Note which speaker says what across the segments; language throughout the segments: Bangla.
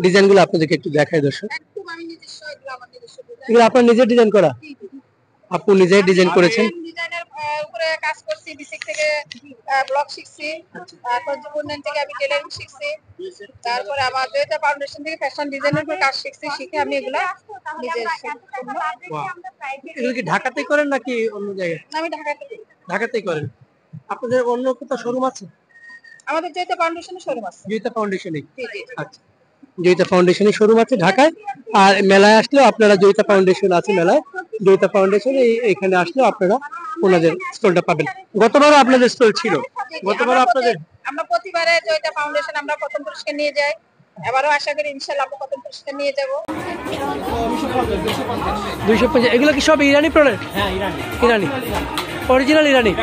Speaker 1: ডিজাইনগুলো আপনাদেরকে একটু দেখাই দর্শক। এগুলো আপনার নিজের ডিজাইন করা? আপু নিজেই ডিজাইন করেছেন?
Speaker 2: ডিজাইনের উপরে কাজ করছি, বেসিক থেকে ব্লক শিখছি, তারপর জুবনেন থেকে আমি টেলারিং শিখছি, তারপরে আবার জয়িতা ফাউন্ডেশন থেকে ফ্যাশন ডিজাইনের উপর কাজ শিখছি, শিখে আমি এগুলা নিজে
Speaker 1: এগুলো কি ঢাকাতেই করেন নাকি অন্য জায়গায়?
Speaker 2: আমি ঢাকাতে
Speaker 1: ঢাকাতেই করেন। আপনাদের অন্য কোথাও শোরুম আছে?
Speaker 2: আমাদের জয়িতা ফাউন্ডেশনের শোরুম আছে।
Speaker 1: জয়িতা ফাউন্ডেশনে? আচ্ছা, জয়িতা ফাউন্ডেশনের শোরুম আছে ঢাকায়। আর মেলায় আসলেও আপনারা জয়িতা ফাউন্ডেশন আছে মেলায়, জয়িতা ফাউন্ডেশন এখানে আসলেও আপনারা ওনাদের স্টলটা পাবেন। গতবারও আপনাদের স্টল ছিল? গতবারও আপনাদের?
Speaker 2: আমরা প্রতিবারে জয়িতা ফাউন্ডেশন আমরা প্রথম পুরস্কার নিয়ে যাই, এবারও আশা করি ইনশাআল্লাহ আমরা প্রথম পুরস্কার নিয়ে যাব।
Speaker 1: 250। এগুলো কি সব ইরানি প্রোডাক্ট?
Speaker 3: হ্যাঁ, ইরানি।
Speaker 1: ইরানি অরিজিনাল ইরানি?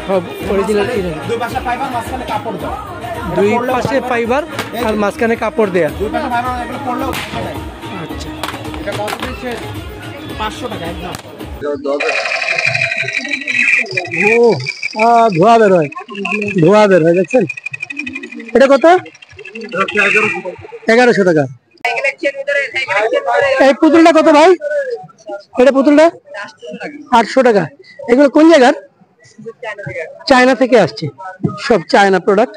Speaker 1: সব অরিজিনাল ইরানি।
Speaker 3: দুই পাশে ফাইবার, মাঝখানে কাপড় দেওয়া।
Speaker 1: দুই পাশে ফাইবার আর মাঝখানে কাপড় দেয়া।
Speaker 3: দুই পাশে ফাইবার, এগুলো পড়লেও
Speaker 1: আচ্ছা,
Speaker 3: এটা কত দিচ্ছে? 500 টাকা একদম।
Speaker 1: ও ধোয়া বের হয়, ধোয়া বের হয়, দেখছেন? এটা কত? 1100 টাকা। এই পুতুলটা কত ভাই? এটা পুতুলটা 800 টাকা। এগুলো কোন জায়গার? চায়না থেকে আসছে, সব চায়না প্রোডাক্ট।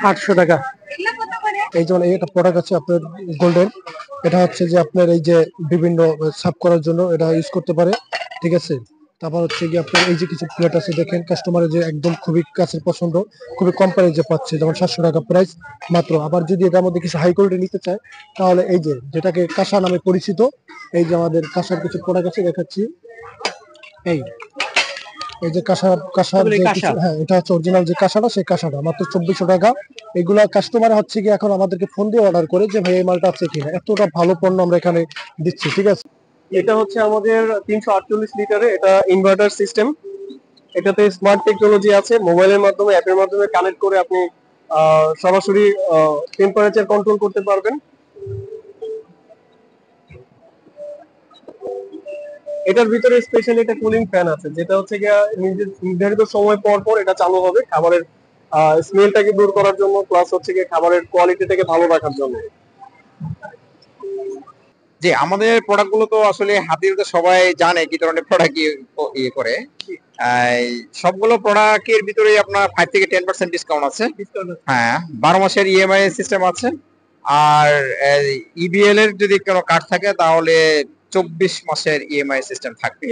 Speaker 1: 800 টাকা।
Speaker 4: এই যেমন এটা প্রোডাক্ট আছে আপনার গোল্ডেন, এটা হচ্ছে যে আপনার এই যে বিভিন্ন সাফ করার জন্য এটা ইউজ করতে পারে, ঠিক আছে। তারপর হচ্ছে কি আপনার এই যে কিছু প্লেট আছে, দেখেন কাস্টমারের যে একদম খুবই কাছের পছন্দ, খুবই কম প্রাইসে পাচ্ছে, যেমন 700 টাকা প্রাইস মাত্র। আবার যদি এটার মধ্যে কিছু হাই কোয়ালিটি নিতে চায় তাহলে এই যে যেটাকে কাঁসা নামে পরিচিত, এই যে আমাদের কাঁসার কিছু প্রোডাক্ট আছে দেখাচ্ছি। এই যে হ্যাঁ, এটা হচ্ছে অরিজিনাল যে কাঁসাটা, সেই কাঁসাটা মাত্র 2400 টাকা। এগুলা কাস্টমার হচ্ছে কি এখন আমাদেরকে ফোন দিয়ে অর্ডার করে যে ভাই এই মালটা আছে কিনা, এতটা ভালো পণ্য আমরা এখানে দিচ্ছি, ঠিক আছে।
Speaker 5: এটা হচ্ছে আমাদের 348 লিটারে, এটা ইনভার্টার সিস্টেম। এটাতে স্মার্ট টেকনোলজি আছে, মোবাইলের মাধ্যমে, অ্যাপের মাধ্যমে কানেক্ট করে আপনি সরাসরি টেম্পারেচার কন্ট্রোল করতে পারবেন। এটার ভিতরে স্পেশালি একটা কুলিং ফ্যান আছে, যেটা হচ্ছে গিয়ে নির্ধারিত সময় পর পর এটা চালু হবে খাবারের স্মেলটাকে দূর করার জন্য, প্লাস হচ্ছে গিয়ে খাবারের কোয়ালিটিটাকে ভালো রাখার জন্য।
Speaker 6: যে আমাদের প্রোডাক্ট গুলো তো আসলে হাতির তো সবাই জানে কি ধরনের প্রোডাক্ট ইয়ে করে। সবগুলো প্রোডাক্টের ভিতরে আপনার 5 থেকে 10% ডিসকাউন্ট আছে। হ্যাঁ, 12 মাসের ইএমআই সিস্টেম আছে। আর ইবিএল এর যদি কোনো কার্ড থাকে তাহলে 24 মাসের ইএমআই সিস্টেম থাকবে।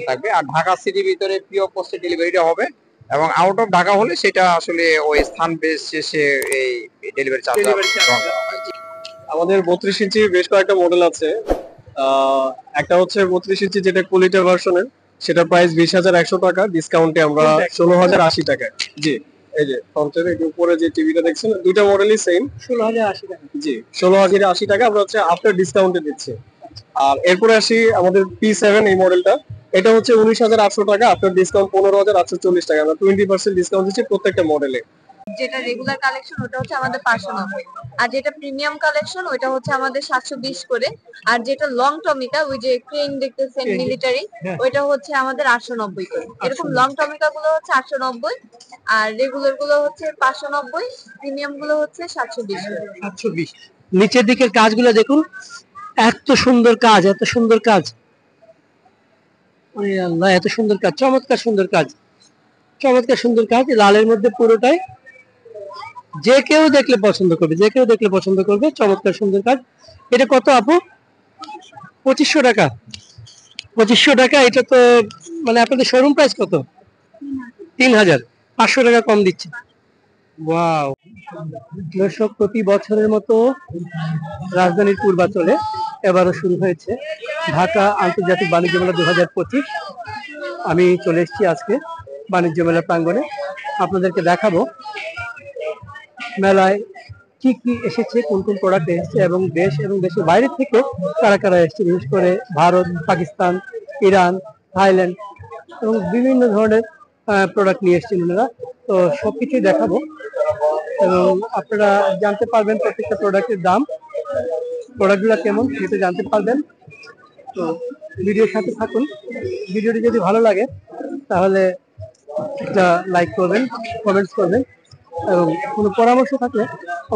Speaker 6: থাকবে। আর ঢাকা সিটির ভিতরে পিও পোস্টে ডেলিভারিটা হবে, এবং আউট অফ ঢাকা হলে সেটা আসলে ওই স্থান বেস শেষে এই ডেলিভারি চার্জ।
Speaker 5: আমাদের 32 ইঞ্চি বেশ কয়েকটা মডেল আছে। একটা হচ্ছে 32 ইঞ্চি যেটা কুলিটা ভার্সনের, সেটা প্রাইস 20,100 টাকা, ডিসকাউন্টে আমরা 16,080 টাকা। জি, এই যে ফ্রন্টের এই উপরে যে টিভিটা দেখছেন, দুইটা মডেলই সেম,
Speaker 1: 16,080 টাকা।
Speaker 5: জি, 16,080 টাকা আমরা হচ্ছে আফটার ডিসকাউন্টে দিচ্ছি। আর এরপরে আসি আমাদের P7 এই মডেলটা, এটা হচ্ছে 19,800 টাকা, আফটার ডিসকাউন্ট 15,840 টাকা। আমরা 20% ডিসকাউন্ট দিচ্ছি প্রত্যেকটা মডেলে।
Speaker 2: যেটা রেগুলার কালেকশন ওটা হচ্ছে আমাদের 590, আর যেটা প্রিমিয়াম কালেকশন ওটা হচ্ছে আমাদের 720 করে, আর যেটা লং টমিকা ওই যে ক্রেন দেখতেছেন মিলিটারি, ওইটা হচ্ছে আমাদের 890 করে। এরকম লং টমিকা গুলো হচ্ছে 890, আর রেগুলার গুলো হচ্ছে 590, প্রিমিয়াম গুলো হচ্ছে 720 করে।
Speaker 1: 720। নিচের দিকের কাজগুলো দেখুন, এত সুন্দর কাজ, এত সুন্দর কাজ, ওরে আল্লাহ, এত সুন্দর কাজ, চমৎকার সুন্দর কাজ, চমৎকার সুন্দর কাজ। লালের মধ্যে পুরোটাই, যে কেউ দেখলে পছন্দ করবে, যে কেউ দেখলে পছন্দ করবে, চমৎকার সুন্দর কাজ। এটা কত আপু? 2500 টাকা। 2500 টাকা। এটা তো মানে আপনাদের শোরুম প্রাইস কত? 3,000। 500 টাকা কম দিচ্ছে। ওয়াও। দর্শক, প্রতি বছরের মতো রাজধানীর পূর্বাচলে এবারও শুরু হয়েছে ঢাকা আন্তর্জাতিক বাণিজ্য মেলা 2025। আমি চলে এসেছি আজকে বাণিজ্য মেলা প্রাঙ্গণে, আপনাদেরকে দেখাবো মেলায় কি কি এসেছে, কোন কোন প্রোডাক্ট এসেছে, এবং দেশ এবং দেশের বাইরে থেকে কারা কারা এসেছে। বিশেষ করে ভারত, পাকিস্তান, ইরান, থাইল্যান্ড এবং বিভিন্ন ধরনের প্রোডাক্ট নিয়ে এসেছেন ওনারা। তো সবকিছুই দেখাবো, এবং আপনারা জানতে পারবেন প্রত্যেকটা প্রোডাক্টের দাম, প্রোডাক্টগুলো কেমন সেটা জানতে পারবেন। তো ভিডিওর সাথে থাকুন। ভিডিওটি যদি ভালো লাগে তাহলে একটা লাইক করবেন, কমেন্টস করবেন, এবং কোনো পরামর্শ থাকলে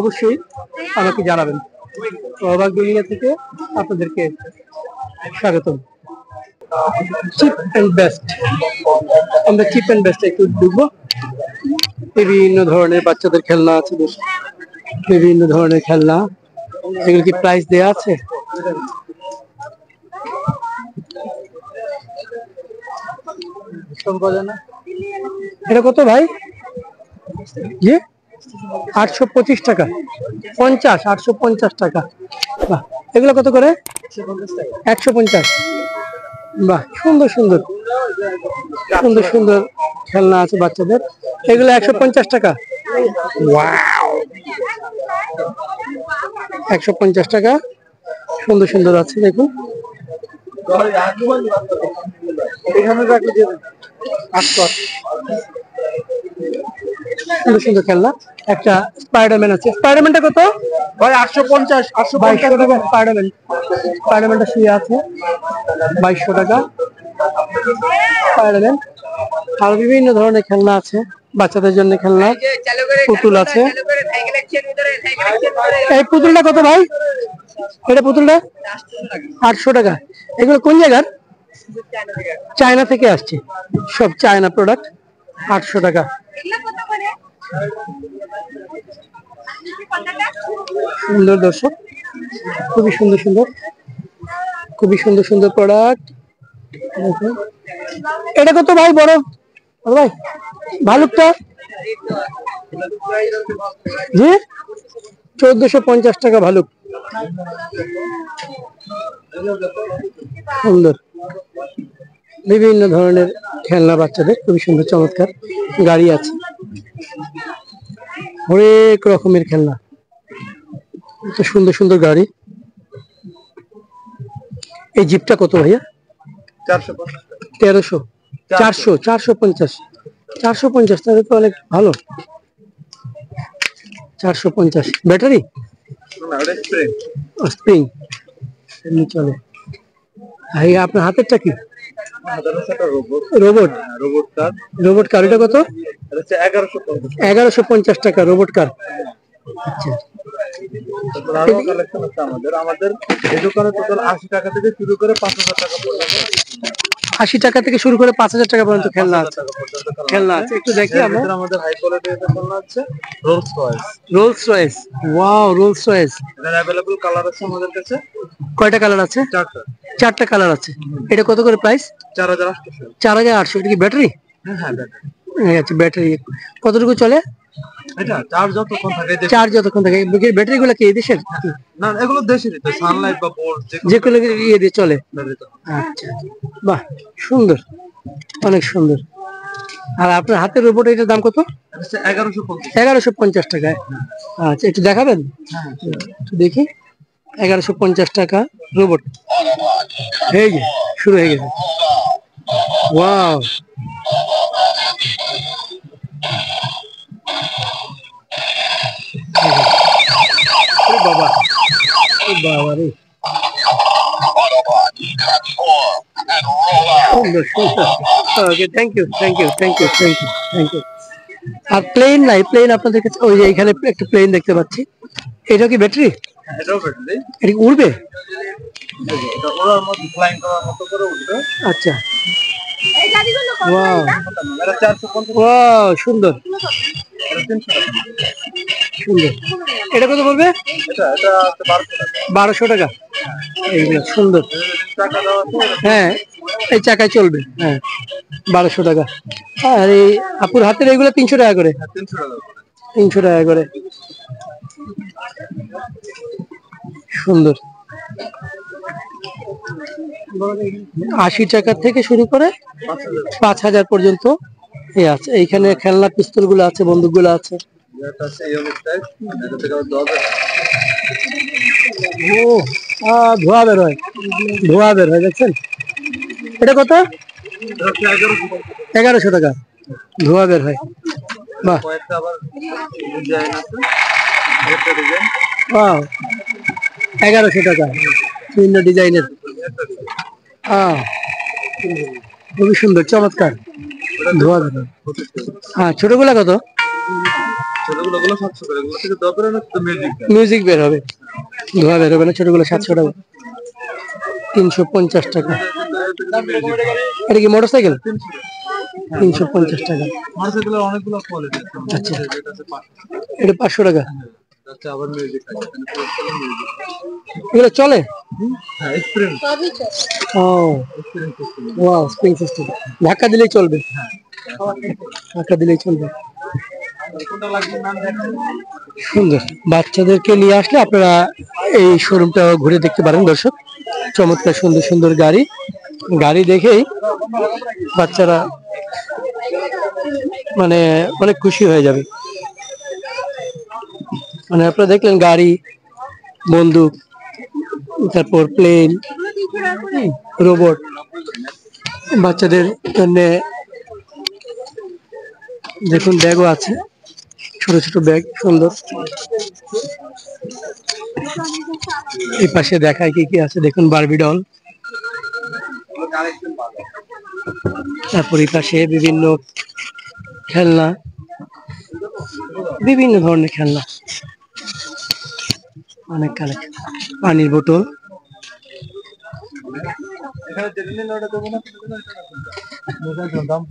Speaker 1: অবশ্যই আমাকে জানাবেন। তো অবাক দুনিয়া থেকে আপনাদেরকে স্বাগতম। চিপ অ্যান্ড বেস্ট, আমরা চিপ অ্যান্ড বেস্ট একটু ঢুকবো। বিভিন্ন ধরনের বাচ্চাদের খেলনা আছে, বিভিন্ন ধরনের খেলনা। এগুলো কি প্রাইস দেয়া আছে? এটা কত ভাই? জি 825 টাকা, 850 টাকা। বাহ, এগুলো কত করে? 150। বাহ, সুন্দর সুন্দর সুন্দর সুন্দর খেলনা আছে বাচ্চাদের। এগুলো 150 টাকা। 150 টাকা। সুন্দর সুন্দর আছে, দেখুন। সুন্দর সুন্দর খেলনা। একটা স্পাইডারম্যান আছে। স্পাইডারম্যানটা কত
Speaker 3: ভাই? 850
Speaker 1: 2200 টাকা। স্পাইডারম্যানটা শুয়ে আছে 2200 টাকা স্পাইডারম্যান। আর বিভিন্ন ধরনের খেলনা আছে বাচ্চাদের জন্য, খেলনা পুতুল আছে। এই পুতুলটা কত ভাই? এটা পুতুলটা 800 টাকা। এগুলো কোন জায়গার? চায়না থেকে আসছে, সব চায়না প্রোডাক্ট। 800 টাকা। সুন্দর দর্শক, খুবই সুন্দর সুন্দর, খুবই সুন্দর সুন্দর প্রোডাক্ট। এটা কত ভাই? বড় ভাই ভালুকটা? জি 1450 টাকা ভালুক। সুন্দর বিভিন্ন ধরনের খেলনা বাচ্চাদের, খুবই সুন্দর চমৎকার। গাড়ি আছে, অনেক রকমের খেলনা, এত সুন্দর সুন্দর গাড়ি। এই জিপটা কত ভাইয়া? 1300। 450। 450 তাহলে তো অনেক ভালো। 450। ব্যাটারি স্প্রিং এমনি চলে। আপনার হাতেরটা কি? রোবট। রোবট কার? এটা কত? 1150 টাকা রোবট কার। আচ্ছা,
Speaker 3: আমাদের এই দোকানে টোটাল 80 টাকা থেকে শুরু করে 5000 টাকা পর্যন্ত।
Speaker 1: 80 টাকা থেকে শুরু করে 5000 টাকা পর্যন্ত খেলনা আছে। খেলনা আছে, একটু দেখি আমরা।
Speaker 3: আমাদের হাই কোয়ালিটির খেলনা আছে Rolls Royce.
Speaker 1: Rolls Royce, wow Rolls Royce.
Speaker 3: এর अवेलेबल কালার আছে আমাদের কাছে।
Speaker 1: কয়টা কালার আছে?
Speaker 3: 4টা।
Speaker 1: 4টা কালার আছে। এটা কত করে প্রাইস?
Speaker 3: 4800।
Speaker 1: 4800। এটা কি ব্যাটারি?
Speaker 3: হ্যাঁ ব্যাটারি।
Speaker 1: আচ্ছা, ব্যাটারি কতটুকু চলে?
Speaker 3: এটা চার্জ যতক্ষণ থাকে।
Speaker 1: চার্জ যতক্ষণ থাকে। ব্যাটারি গুলো কি এই দেশের?
Speaker 3: না, এগুলো দেশেরই, তো সানলাইট বা বোল্ট
Speaker 1: যে কোনো ইয়ে দিয়ে চলে। আচ্ছা, বাহ, সুন্দর, অনেক সুন্দর। আর আপনার হাতের রোবট, এটার দাম কত?
Speaker 3: 1150।
Speaker 1: 1150 টাকায়। আচ্ছা, একটু দেখাবেন? একটু দেখি। 1150 টাকা রোবট। এই যে শুরু হয়ে গেছে। ওয়াও, বাবা, বাবা রে, সুন্দর সুন্দর। Okay, thank you thank you thank you thank you thank you. আর প্লেন নাই? প্লেন আপনাদের কাছে? ওই যে এখানে একটা প্লেন দেখতে পাচ্ছি। এটা কি ব্যাটারি?
Speaker 3: এটাও ব্যাটারি।
Speaker 1: এটা কি উড়বে?
Speaker 3: এটা ওড়ার মতো, ফ্লাইং করার মতো করে উঠবে।
Speaker 1: আচ্ছা,
Speaker 2: এই গাড়িগুলো কত?
Speaker 1: ওয়াও
Speaker 3: এটা 450।
Speaker 1: ওয়াও, সুন্দর
Speaker 3: এটা 300 টাকা।
Speaker 1: সুন্দর। এটা কত পড়বে?
Speaker 3: এটা 1200 টাকা।
Speaker 1: 1200 টাকা। এইগুলো সুন্দর।
Speaker 3: টাকা দেওয়া আছে।
Speaker 1: হ্যাঁ, এই চাকায় চলবে। হ্যাঁ, 1200 টাকা। আর এই আপুর হাতের এইগুলো 300 টাকা করে।
Speaker 3: 300 টাকা।
Speaker 1: 300 টাকা করে। সুন্দর। 80 টাকা থেকে শুরু করে 5000 পর্যন্ত এই আছে। এইখানে খেলনা পিস্তল গুলো আছে, বন্দুক গুলো আছে।
Speaker 3: এটা আছে ইউনিক টাইপ। এটা থেকে 10,000।
Speaker 1: ও, ধোয়া বের হয়, ধোয়া বের হয়, দেখছেন? এটা কত? 1100 টাকা। ধোয়া বের হয়। বাহ,
Speaker 3: কয়েকটা আবার ডিজাইন আছে। একটা ডিজাইন।
Speaker 1: বাহ, 1100 টাকা বিভিন্ন ডিজাইনের। খুবই সুন্দর, চমৎকার। ধোয়া বের হয়। হ্যাঁ, ছোটগুলা কত?
Speaker 3: ছোটগুলো গুলো 700 করে, এগুলো থেকে দরকার হলে তো মিউজিক
Speaker 1: মিউজিক বের হবে, ধোয়া বের হবে না। ছোটগুলো 700 টাকা, 350 টাকা। এটা কি মোটরসাইকেল? 350 টাকা।
Speaker 3: মোটরসাইকেলের অনেকগুলো কোয়ালিটি আছে।
Speaker 1: আচ্ছা,
Speaker 3: এটা আছে 500।
Speaker 1: এটা 500 টাকা।
Speaker 3: আচ্ছা, আবার মিউজিক আছে, এখানে মিউজিক।
Speaker 1: এগুলো চলে?
Speaker 3: হ্যাঁ, স্প্রিং
Speaker 1: ও ওয়াও, স্প্রিং সিস্টেম। ধাক্কা দিলেই চলবে? ধাক্কা দিলেই চলবে।
Speaker 3: কোনটা লাগবে নাম দেখেন।
Speaker 1: সুন্দর। বাচ্চাদেরকে নিয়ে আসলে আপনারা এই শোরুমটা ঘুরে দেখতে পারেন দর্শক। চমৎকার সুন্দর সুন্দর গাড়ি, গাড়ি দেখেই বাচ্চারা মানে অনেক খুশি হয়ে যাবে। মানে আপনারা দেখলেন গাড়ি, বন্দুক, তারপর প্লেন, রোবট, বাচ্চাদের জন্য দেখুন ব্যাগও আছে, ছোট ছোট ব্যাগ, সুন্দর। এই পাশে দেখায় কি কি আছে দেখুন, বারবি ডল। তারপর এই পাশে বিভিন্ন খেলনা, বিভিন্ন ধরনের খেলনা, অনেক কালেকশন। পানির বোতল,
Speaker 3: এখানে যেটা নিলে ওটা দেবো না, দাম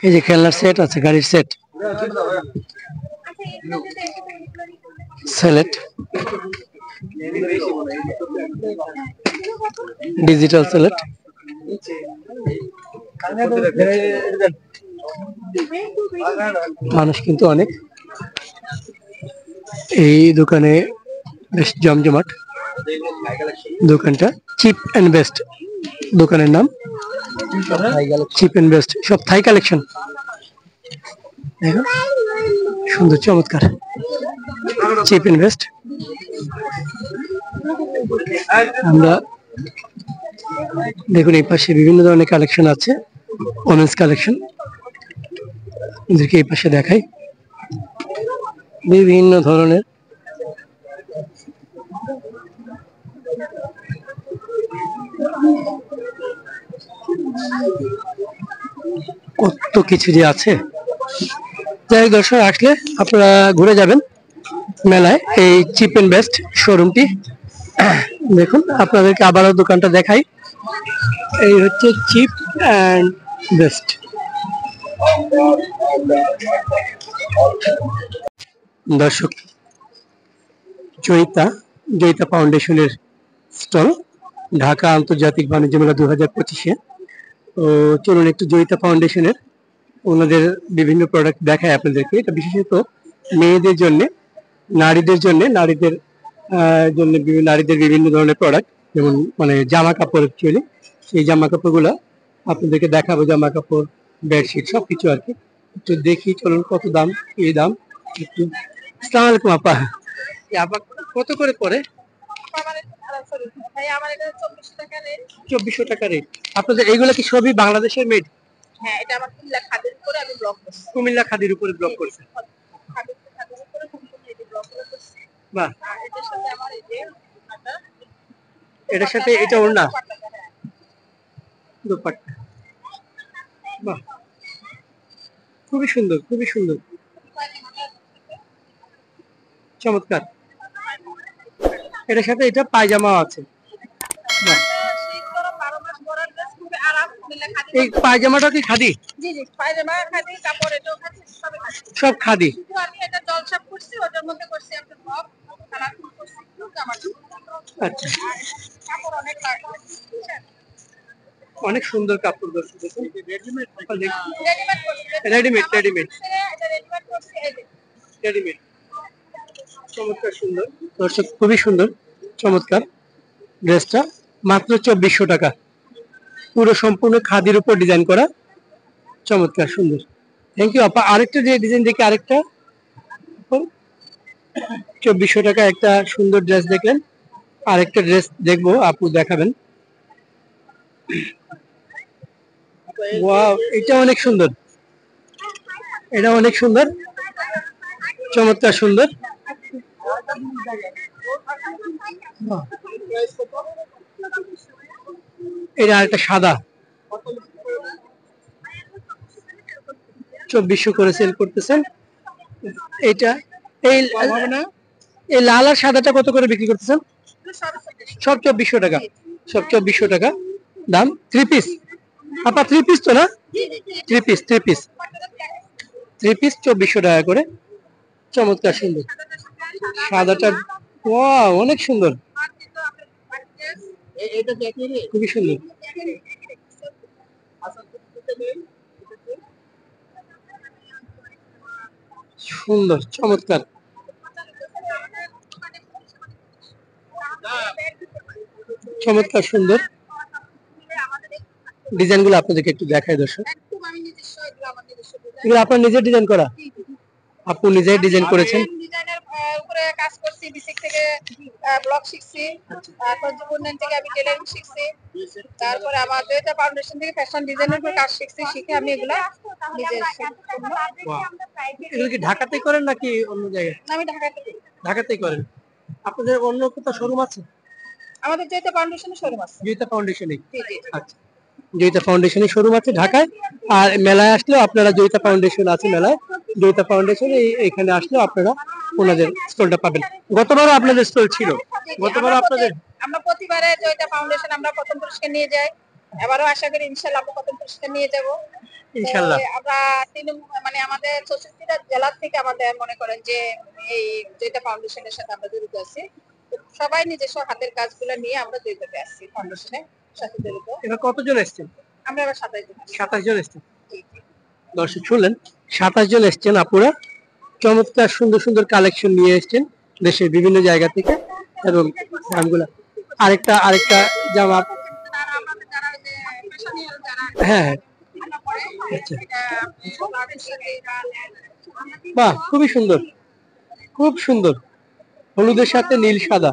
Speaker 1: এই যে খেলনার সেট আছে, গাড়ির সেট, সেলেট, ডিজিটাল সেলেট। মানুষ কিন্তু অনেক এই দোকানে, বেশ জমজমাট দোকানটা। চিপ এন্ড বেস্ট দোকানের নাম, চিপ এন্ড বেস্ট, সব থাই কালেকশন। দেখো সুন্দর চমৎকার, চিপ এন্ড বেস্ট। আমরা দেখুন এই পাশে বিভিন্ন ধরনের কালেকশন আছে, ওমেন্স কালেকশন। এদেরকে এই পাশে দেখাই, বিভিন্ন ধরনের কত কিছু যে আছে। যাই হোক দর্শক, আসলে আপনারা ঘুরে যাবেন মেলায়, এই চিপ এন্ড বেস্ট শোরুমটি। দেখুন আপনাদেরকে আবারও দোকানটা দেখাই, এই হচ্ছে চিপ অ্যান্ড বেস্ট। দর্শক, জয়িতা জয়িতা ফাউন্ডেশনের স্টল, ঢাকা আন্তর্জাতিক বাণিজ্য মেলা 2025-এ। তো চলুন একটু জয়িতা ফাউন্ডেশনের ওনাদের বিভিন্ন প্রোডাক্ট দেখায় আপনাদেরকে। এটা বিশেষত মেয়েদের জন্য, নারীদের জন্য, নারীদের জন্য নারীদের বিভিন্ন ধরনের প্রোডাক্ট, যেমন মানে জামা কাপড় অ্যাকচুয়ালি, সেই জামা কাপড়গুলো আপনাদেরকে দেখাবো। জামা কাপড়, বেডশিট, সবকিছু আর কি। একটু দেখি, চলুন কত দাম, এই দাম একটু। আসসালামু আলাইকুম আপা, এই আপা কত করে পড়ে? 2400 টাকা রেট। আপনাদের এইগুলো কি সবই বাংলাদেশের মেড?
Speaker 2: হ্যাঁ, এটা আমার কুমিল্লা খাদের উপরে আমি ব্লগ করছি।
Speaker 1: কুমিল্লা খাদির উপরে ব্লক করছে।
Speaker 2: খাদের উপরে সম্পূর্ণ এই ব্লগ করছি।
Speaker 1: বাহ,
Speaker 2: আর এটার সাথে আমার এই যে হাতা,
Speaker 1: এটার সাথে এটা ওড়না, দুপাট্টা। বাহ, খুবই সুন্দর, খুবই সুন্দর, চমৎকার। এটার সাথে এটা পায়জামা আছে। বাহ,
Speaker 2: শীত গরম 12 মাস পরার ড্রেস, খুবই আরাম। কুমিল্লা খাদি।
Speaker 1: এই পায়জামাটা কি খাদি?
Speaker 2: জি জি, পায়জামা খাদি, কাপড় এটাও খাদি, সবই খাদি।
Speaker 1: সব খাদি।
Speaker 2: শুধু আমি এটা জলছাপ করছি, ওটার মধ্যে করছি একটা টপ, কালারফুল করছি একটু জামাটা।
Speaker 1: আচ্ছা,
Speaker 2: আর কাপড় অনেক লাইট, বুঝছেন?
Speaker 1: অনেক সুন্দর কাপড়। দর্শক দেখুন,
Speaker 2: রেডিমেড করছি।
Speaker 1: রেডিমেড, রেডিমেড,
Speaker 2: এটা রেডিমেড করছি এই যে।
Speaker 1: রেডিমেড, চমৎকার সুন্দর। দর্শক খুবই সুন্দর, চমৎকার ড্রেসটা। মাত্র 2400 টাকা, পুরো সম্পূর্ণ খাদির উপর ডিজাইন করা, চমৎকার সুন্দর। থ্যাংক ইউ আপা। আরেকটা যে ডিজাইন দেখি, আরেকটা 2400 টাকা একটা সুন্দর ড্রেস দেখলেন। আরেকটা ড্রেস দেখবো, আপু দেখাবেন। ওয়াও, এটা অনেক সুন্দর, এটা অনেক সুন্দর, চমৎকার সুন্দর। বাহ, এটা আরেকটা সাদা, 2400 করে সেল করতেছেন। এটা এই এই লাল আর সাদাটা কত করে বিক্রি করতেছেন? সব 2400 টাকা, সব 2400 টাকা দাম। 3 পিস আপা, 3 পিস তো না? 3 পিস 3 পিস 3 পিস 2400 টাকা করে। চমৎকার সুন্দর সাদাটা, ওয়াও অনেক সুন্দর, খুবই সুন্দর। সুন্দর চমৎকার চমৎকার সুন্দর ডিজাইন গুলো আপনাদেরকে একটু দেখাই দর্শক। এগুলো আপনার নিজের ডিজাইন করা? আপু নিজেই ডিজাইন করেছেন?
Speaker 2: ডিজাইনের উপরে কাজ করছি, বেসিক থেকে ব্লক শিখছি, তারপর জীবন থেকে আমি টেলারিং শিখছি, তারপরে আমার জয়িতা ফাউন্ডেশন থেকে ফ্যাশন ডিজাইনের উপর কাজ শিখছি, শিখে আমি এগুলা নিজে
Speaker 1: এগুলো কি ঢাকাতেই করেন নাকি অন্য জায়গায়?
Speaker 2: আমি ঢাকাতে
Speaker 1: ঢাকাতেই করেন। আপনাদের অন্য কোথাও শোরুম আছে?
Speaker 2: আমাদের জয়িতা ফাউন্ডেশনের শোরুম আছে।
Speaker 1: জয়িতা ফাউন্ডেশনে?
Speaker 2: জি জি।
Speaker 1: আচ্ছা, জয়িতা ফাউন্ডেশনের শোরুম আছে ঢাকায়। আর মেলায় আসলেও আপনারা জয়িতা ফাউন্ডেশন আছে মেলায়, জয়িতা ফাউন্ডেশন এখানে আসলেও আপনারা ওনাদের স্টলটা পাবেন। গতবারও আপনাদের স্টল ছিল? গতবার আপনাদের?
Speaker 2: আমরা প্রতিবারে জয়িতা ফাউন্ডেশন আমরা প্রথম পুরস্কার নিয়ে যাই, এবারও আশা করি ইনশাআল্লাহ আমরা প্রথম পুরস্কার নিয়ে যাব
Speaker 1: ইনশাআল্লাহ।
Speaker 2: আমরা মানে আমাদের 64টা জেলা থেকে আমাদের মনে করেন যে এই জয়িতা ফাউন্ডেশনের সাথে আমরা জড়িত আছি। সবাই নিজস্ব হাতের কাজগুলো নিয়ে আমরা জড়িত আছি ফাউন্ডেশনের সাথে জড়িত।
Speaker 1: এবার কতজন এসেছেন?
Speaker 2: আমরা এবার 27 জন আছি।
Speaker 1: 27 জন এসেছেন। দর্শক শুনলেন, 27 জন এসেছেন আপুরা। চমৎকার সুন্দর সুন্দর কালেকশন নিয়ে এসেছেন দেশের বিভিন্ন জায়গা থেকে। এবং দামগুলা আরেকটা আরেকটা জামা, হ্যাঁ হ্যাঁ, আচ্ছা বাহ, খুবই সুন্দর, খুব সুন্দর, হলুদের সাথে নীল সাদা।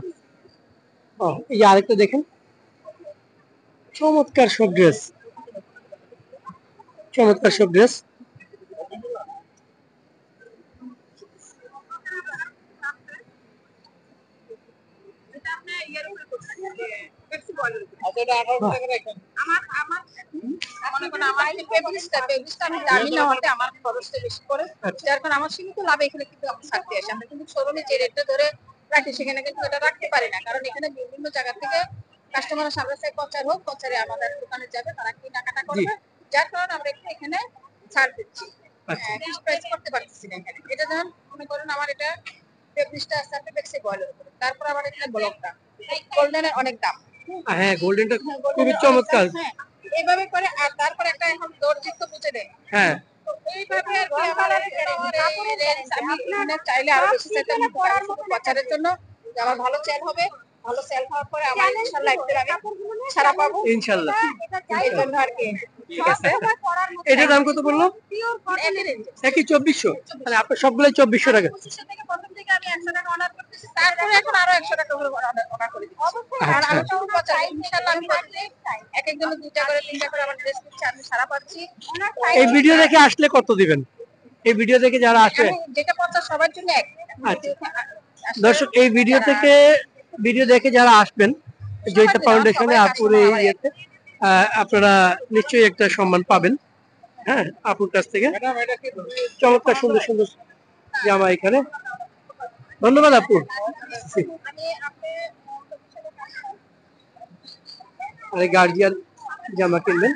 Speaker 1: এই যে আরেকটা দেখেন, চমৎকার সব ড্রেস, চমৎকার সব ড্রেস।
Speaker 2: সেখানে কিন্তু এটা রাখতে পারি না, কারণ এখানে বিভিন্ন জায়গা থেকে কাস্টমার সামনে প্রচার হোক, প্রচারে আমাদের দোকানে যাবে, তারা কেনাকাটা করবে, যার কারণে আমরা একটু এখানে ছাড় দিচ্ছি। ফিক্সড প্রাইস করতে পারতেছি না এখানে। এটা যেমন মনে করেন আমার এটা ফেব্রিকটা আছে আপনি বেক্সি বয়েলের উপরে, তারপর আবার এখানে ব্লকটা গোল্ডেনের অনেক দাম।
Speaker 1: হ্যাঁ, গোল্ডেনটা খুবই চমৎকার।
Speaker 2: হ্যাঁ, এইভাবে করে। আর তারপর একটা এখন দর্জিত বুঝে দেয়।
Speaker 1: হ্যাঁ,
Speaker 2: এইভাবে আর কি আমার আমি চাইলে আরো বেশি চাইতে আমি প্রচারের জন্য যে আমার ভালো সেল হবে, ভালো সেল হওয়ার পরে আমার ইনশাআল্লাহ একদিন আমি ছাড়া পাবো
Speaker 1: ইনশাআল্লাহ।
Speaker 2: এই জন্য আর কি। ঠিক আছে,
Speaker 1: এটার দাম কত বললো? একই 2400? মানে আপনার সবগুলো 2400 টাকা?
Speaker 2: প্রথম থেকে আমি 100 টাকা অর্ডার করতেছি, তারপরে এখন আরো 100 টাকা করে অর্ডার করে দিচ্ছি। আর আমি তো প্রচার ইনশাআল্লাহ আমি এক একজনের 2টা করে 3টা করে আমার ড্রেস কিনছি, আমি সারা পাচ্ছি।
Speaker 1: এই ভিডিও দেখে আসলে কত দিবেন? এই ভিডিও দেখে যারা আসে,
Speaker 2: যেটা প্রচার সবার জন্য এক।
Speaker 1: আচ্ছা দর্শক, এই ভিডিও দেখে যারা আসবেন জয়িতা ফাউন্ডেশনে আপুর এই ইয়েতে, আপনারা নিশ্চয়ই একটা সম্মান পাবেন, হ্যাঁ, আপুর কাছ থেকে। চমৎকার সুন্দর সুন্দর জামা এখানে। ধন্যবাদ আপু। আরে গার্জিয়ান জামা কিনবেন।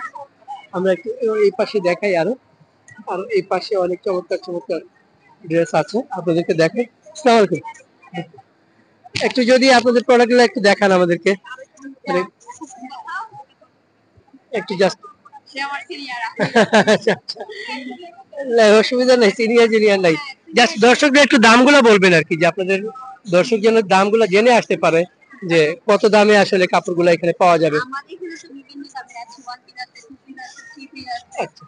Speaker 1: আমরা একটু এই পাশে দেখাই, আরো আর এই পাশে অনেক চমৎকার চমৎকার ড্রেস আছে, আপনাদেরকে দেখাই। আসসালামু আলাইকুম। একটু যদি আপনাদের প্রোডাক্টগুলো একটু দেখান আমাদেরকে, মানে একটু জাস্ট। অসুবিধা নেই, সিনিয়র নাই, জাস্ট দর্শকদের একটু দামগুলো বলবেন আর কি, যে আপনাদের দর্শক যেন দামগুলো জেনে আসতে পারে যে কত দামে আসলে কাপড়গুলো এখানে পাওয়া যাবে।
Speaker 2: আমাদের এখানে তো বিভিন্ন দামের আছে, 1 পিস আছে, 2 পিস আছে, 3 পিস আছে।
Speaker 1: আচ্ছা,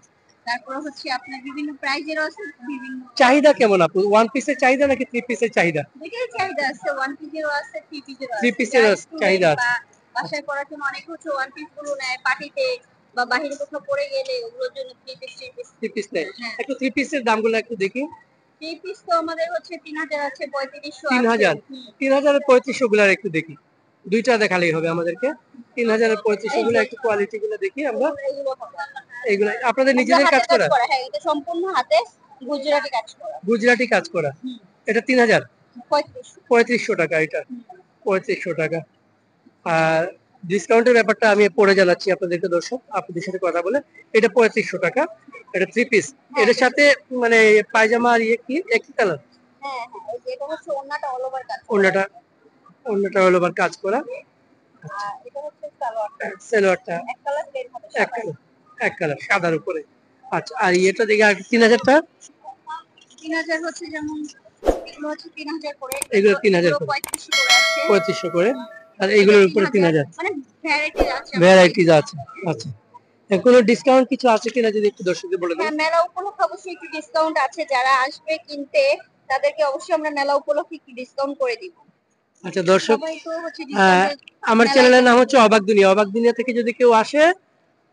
Speaker 2: তারপর হচ্ছে আপনার বিভিন্ন প্রাইজের আছে, বিভিন্ন
Speaker 1: চাহিদা কেমন আপু? 1 পিসের চাহিদা নাকি 3 পিসের চাহিদা?
Speaker 2: দুটোই চাহিদা আছে, 1 পিসেরও আছে, 3 পিসেরও আছে।
Speaker 1: 3 পিসের চাহিদা আছে।
Speaker 2: বাসায় পরার জন্য অনেক হচ্ছে 1 পিস গুলো নেয় পার্টিতে বা বাইরে কোথাও পরে গেলে, ওগুলোর জন্য 3 পিস
Speaker 1: 3 পিস নেই। একটু 3 পিসের দামগুলো একটু দেখি।
Speaker 2: 3 পিস তো আমাদের হচ্ছে 3000 আছে, 3500 আছে।
Speaker 1: 3000 3000 এর 3500 গুলো একটু দেখি, দুইটা দেখালেই হবে আমাদেরকে। 3000 এর 3500 গুলো একটু কোয়ালিটি গুলো দেখি আমরা।
Speaker 2: এগুলো হবে।
Speaker 1: এইগুলো আপনাদের নিজেদের কাজ করা?
Speaker 2: হ্যাঁ, এটা সম্পূর্ণ হাতে গুজরাটি কাজ করা।
Speaker 1: গুজরাটি কাজ করা, এটা 3000,
Speaker 2: 3500।
Speaker 1: 3500 টাকা এটা, 3500 টাকা। আর ডিসকাউন্টের ব্যাপারটা আমি পরে জানাচ্ছি আপনাদেরকে দর্শক, আপনাদের সাথে কথা বলে। এটা 3500 টাকা, এটা 3 পিস। এর সাথে মানে পায়জামা আর ইয়ে কি একই কালার?
Speaker 2: হ্যাঁ হ্যাঁ, এই যে এটা হচ্ছে ওড়নাটা অল ওভার কাজ করা।
Speaker 1: অন্যটা হলো আবার কাজ করা,
Speaker 2: আর এটা হচ্ছে সালোয়ারটা।
Speaker 1: সালোয়ারটা
Speaker 2: এক কালার প্লেন হবে
Speaker 1: এক কালার, এক কালার সাদার উপরে। আচ্ছা, আর এটা দেখে আর 3000 টাকা।
Speaker 2: 3000 হচ্ছে যেমন এগুলো হচ্ছে 3000 করে,
Speaker 1: এগুলো 3000 করে,
Speaker 2: 3500 করে আছে।
Speaker 1: 3500 করে। আর এইগুলোর উপরে 3000,
Speaker 2: মানে ভ্যারাইটি আছে।
Speaker 1: ভ্যারাইটিজ আছে। আচ্ছা, কোনো ডিসকাউন্ট কিছু আছে কিনা যদি একটু দর্শকদের বলে দেন।
Speaker 2: হ্যাঁ, মেলা উপলক্ষে অবশ্যই একটু ডিসকাউন্ট আছে, যারা আসবে কিনতে তাদেরকে অবশ্যই আমরা মেলা উপলক্ষে একটু ডিসকাউন্ট করে দিব।
Speaker 1: আচ্ছা দর্শক,
Speaker 2: সবাই তো হচ্ছে ডিসকাউন্ট।
Speaker 1: আমার চ্যানেলের নাম হচ্ছে অবাক দুনিয়া, অবাক দুনিয়া থেকে যদি কেউ আসে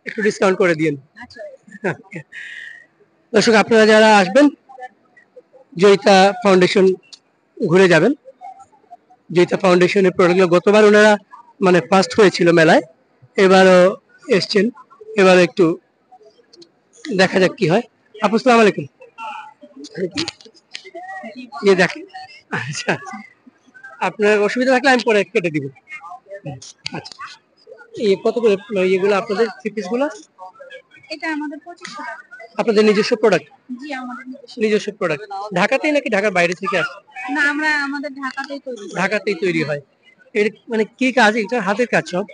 Speaker 1: একটু ডিসকাউন্ট করে দিন।
Speaker 2: আচ্ছা,
Speaker 1: দর্শক, আপনারা যারা আসবেন জয়িতা ফাউন্ডেশন ঘুরে যাবেন। জয়িতা ফাউন্ডেশনের প্রোডাক্টগুলো গতবার ওনারা মানে ফার্স্ট হয়েছিল মেলায়, এবারও এসছেন, এবার একটু দেখা যাক কি হয়। আপু আসসালামু আলাইকুম। ইয়ে দেখেন, আচ্ছা আপনার অসুবিধা থাকলে আমি পরে কেটে দিব। আচ্ছা, এই কত করে এগুলো আপনাদের থ্রি পিস গুলো?
Speaker 2: এটা আমাদের 2500 টাকা।
Speaker 1: আপনাদের নিজস্ব প্রোডাক্ট?
Speaker 2: জি, আমাদের
Speaker 1: নিজস্ব প্রোডাক্ট। ঢাকাতেই নাকি ঢাকার বাইরে থেকে আসে?
Speaker 2: না, আমরা আমাদের ঢাকাতেই তৈরি করি।
Speaker 1: ঢাকাতেই তৈরি হয়। এর মানে কি কাজ? এটা হাতের কাজ সব?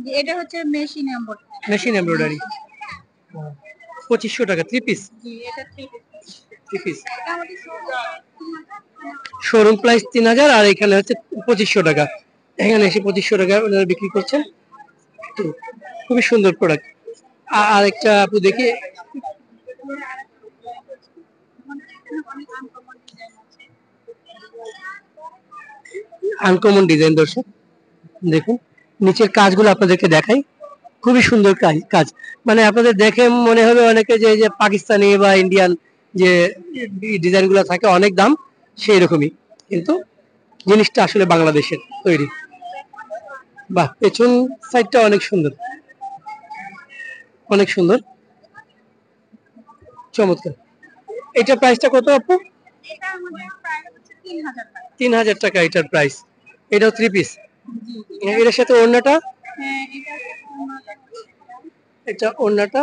Speaker 2: জি, এটা হচ্ছে মেশিন এমব্রয়ডারি।
Speaker 1: Machine embroidery. 2500 টাকা 3 পিস।
Speaker 2: জি, এটা
Speaker 1: 3 পিস
Speaker 2: এটা আমাদের
Speaker 1: শোরুম প্রাইস 3000, আর এখানে হচ্ছে 2500 টাকা। এখানে এসে 2500 টাকা ওনারা বিক্রি করছেন। তো খুবই সুন্দর প্রোডাক্ট। আর একটা আপু দেখি, আনকমন ডিজাইন দর্শক দেখুন। নিচের কাজগুলো আপনাদেরকে দেখাই, খুবই সুন্দর কাজ। মানে আপনাদের দেখে মনে হবে অনেকে যে যে পাকিস্তানি বা ইন্ডিয়ান যে ডিজাইন গুলো থাকে অনেক দাম, সেই রকমই, কিন্তু জিনিসটা আসলে বাংলাদেশের তৈরি। বাহ, পেছন সাইডটা অনেক সুন্দর, অনেক সুন্দর, চমৎকার। এটা প্রাইসটা কত আপু?
Speaker 2: এটা আমাদের প্রাইস হচ্ছে 3000 টাকা।
Speaker 1: 3000 টাকা এটার প্রাইস। এটাও 3 পিস। এর সাথে ওড়নাটা,
Speaker 2: হ্যাঁ,
Speaker 1: এটা ওড়নাটা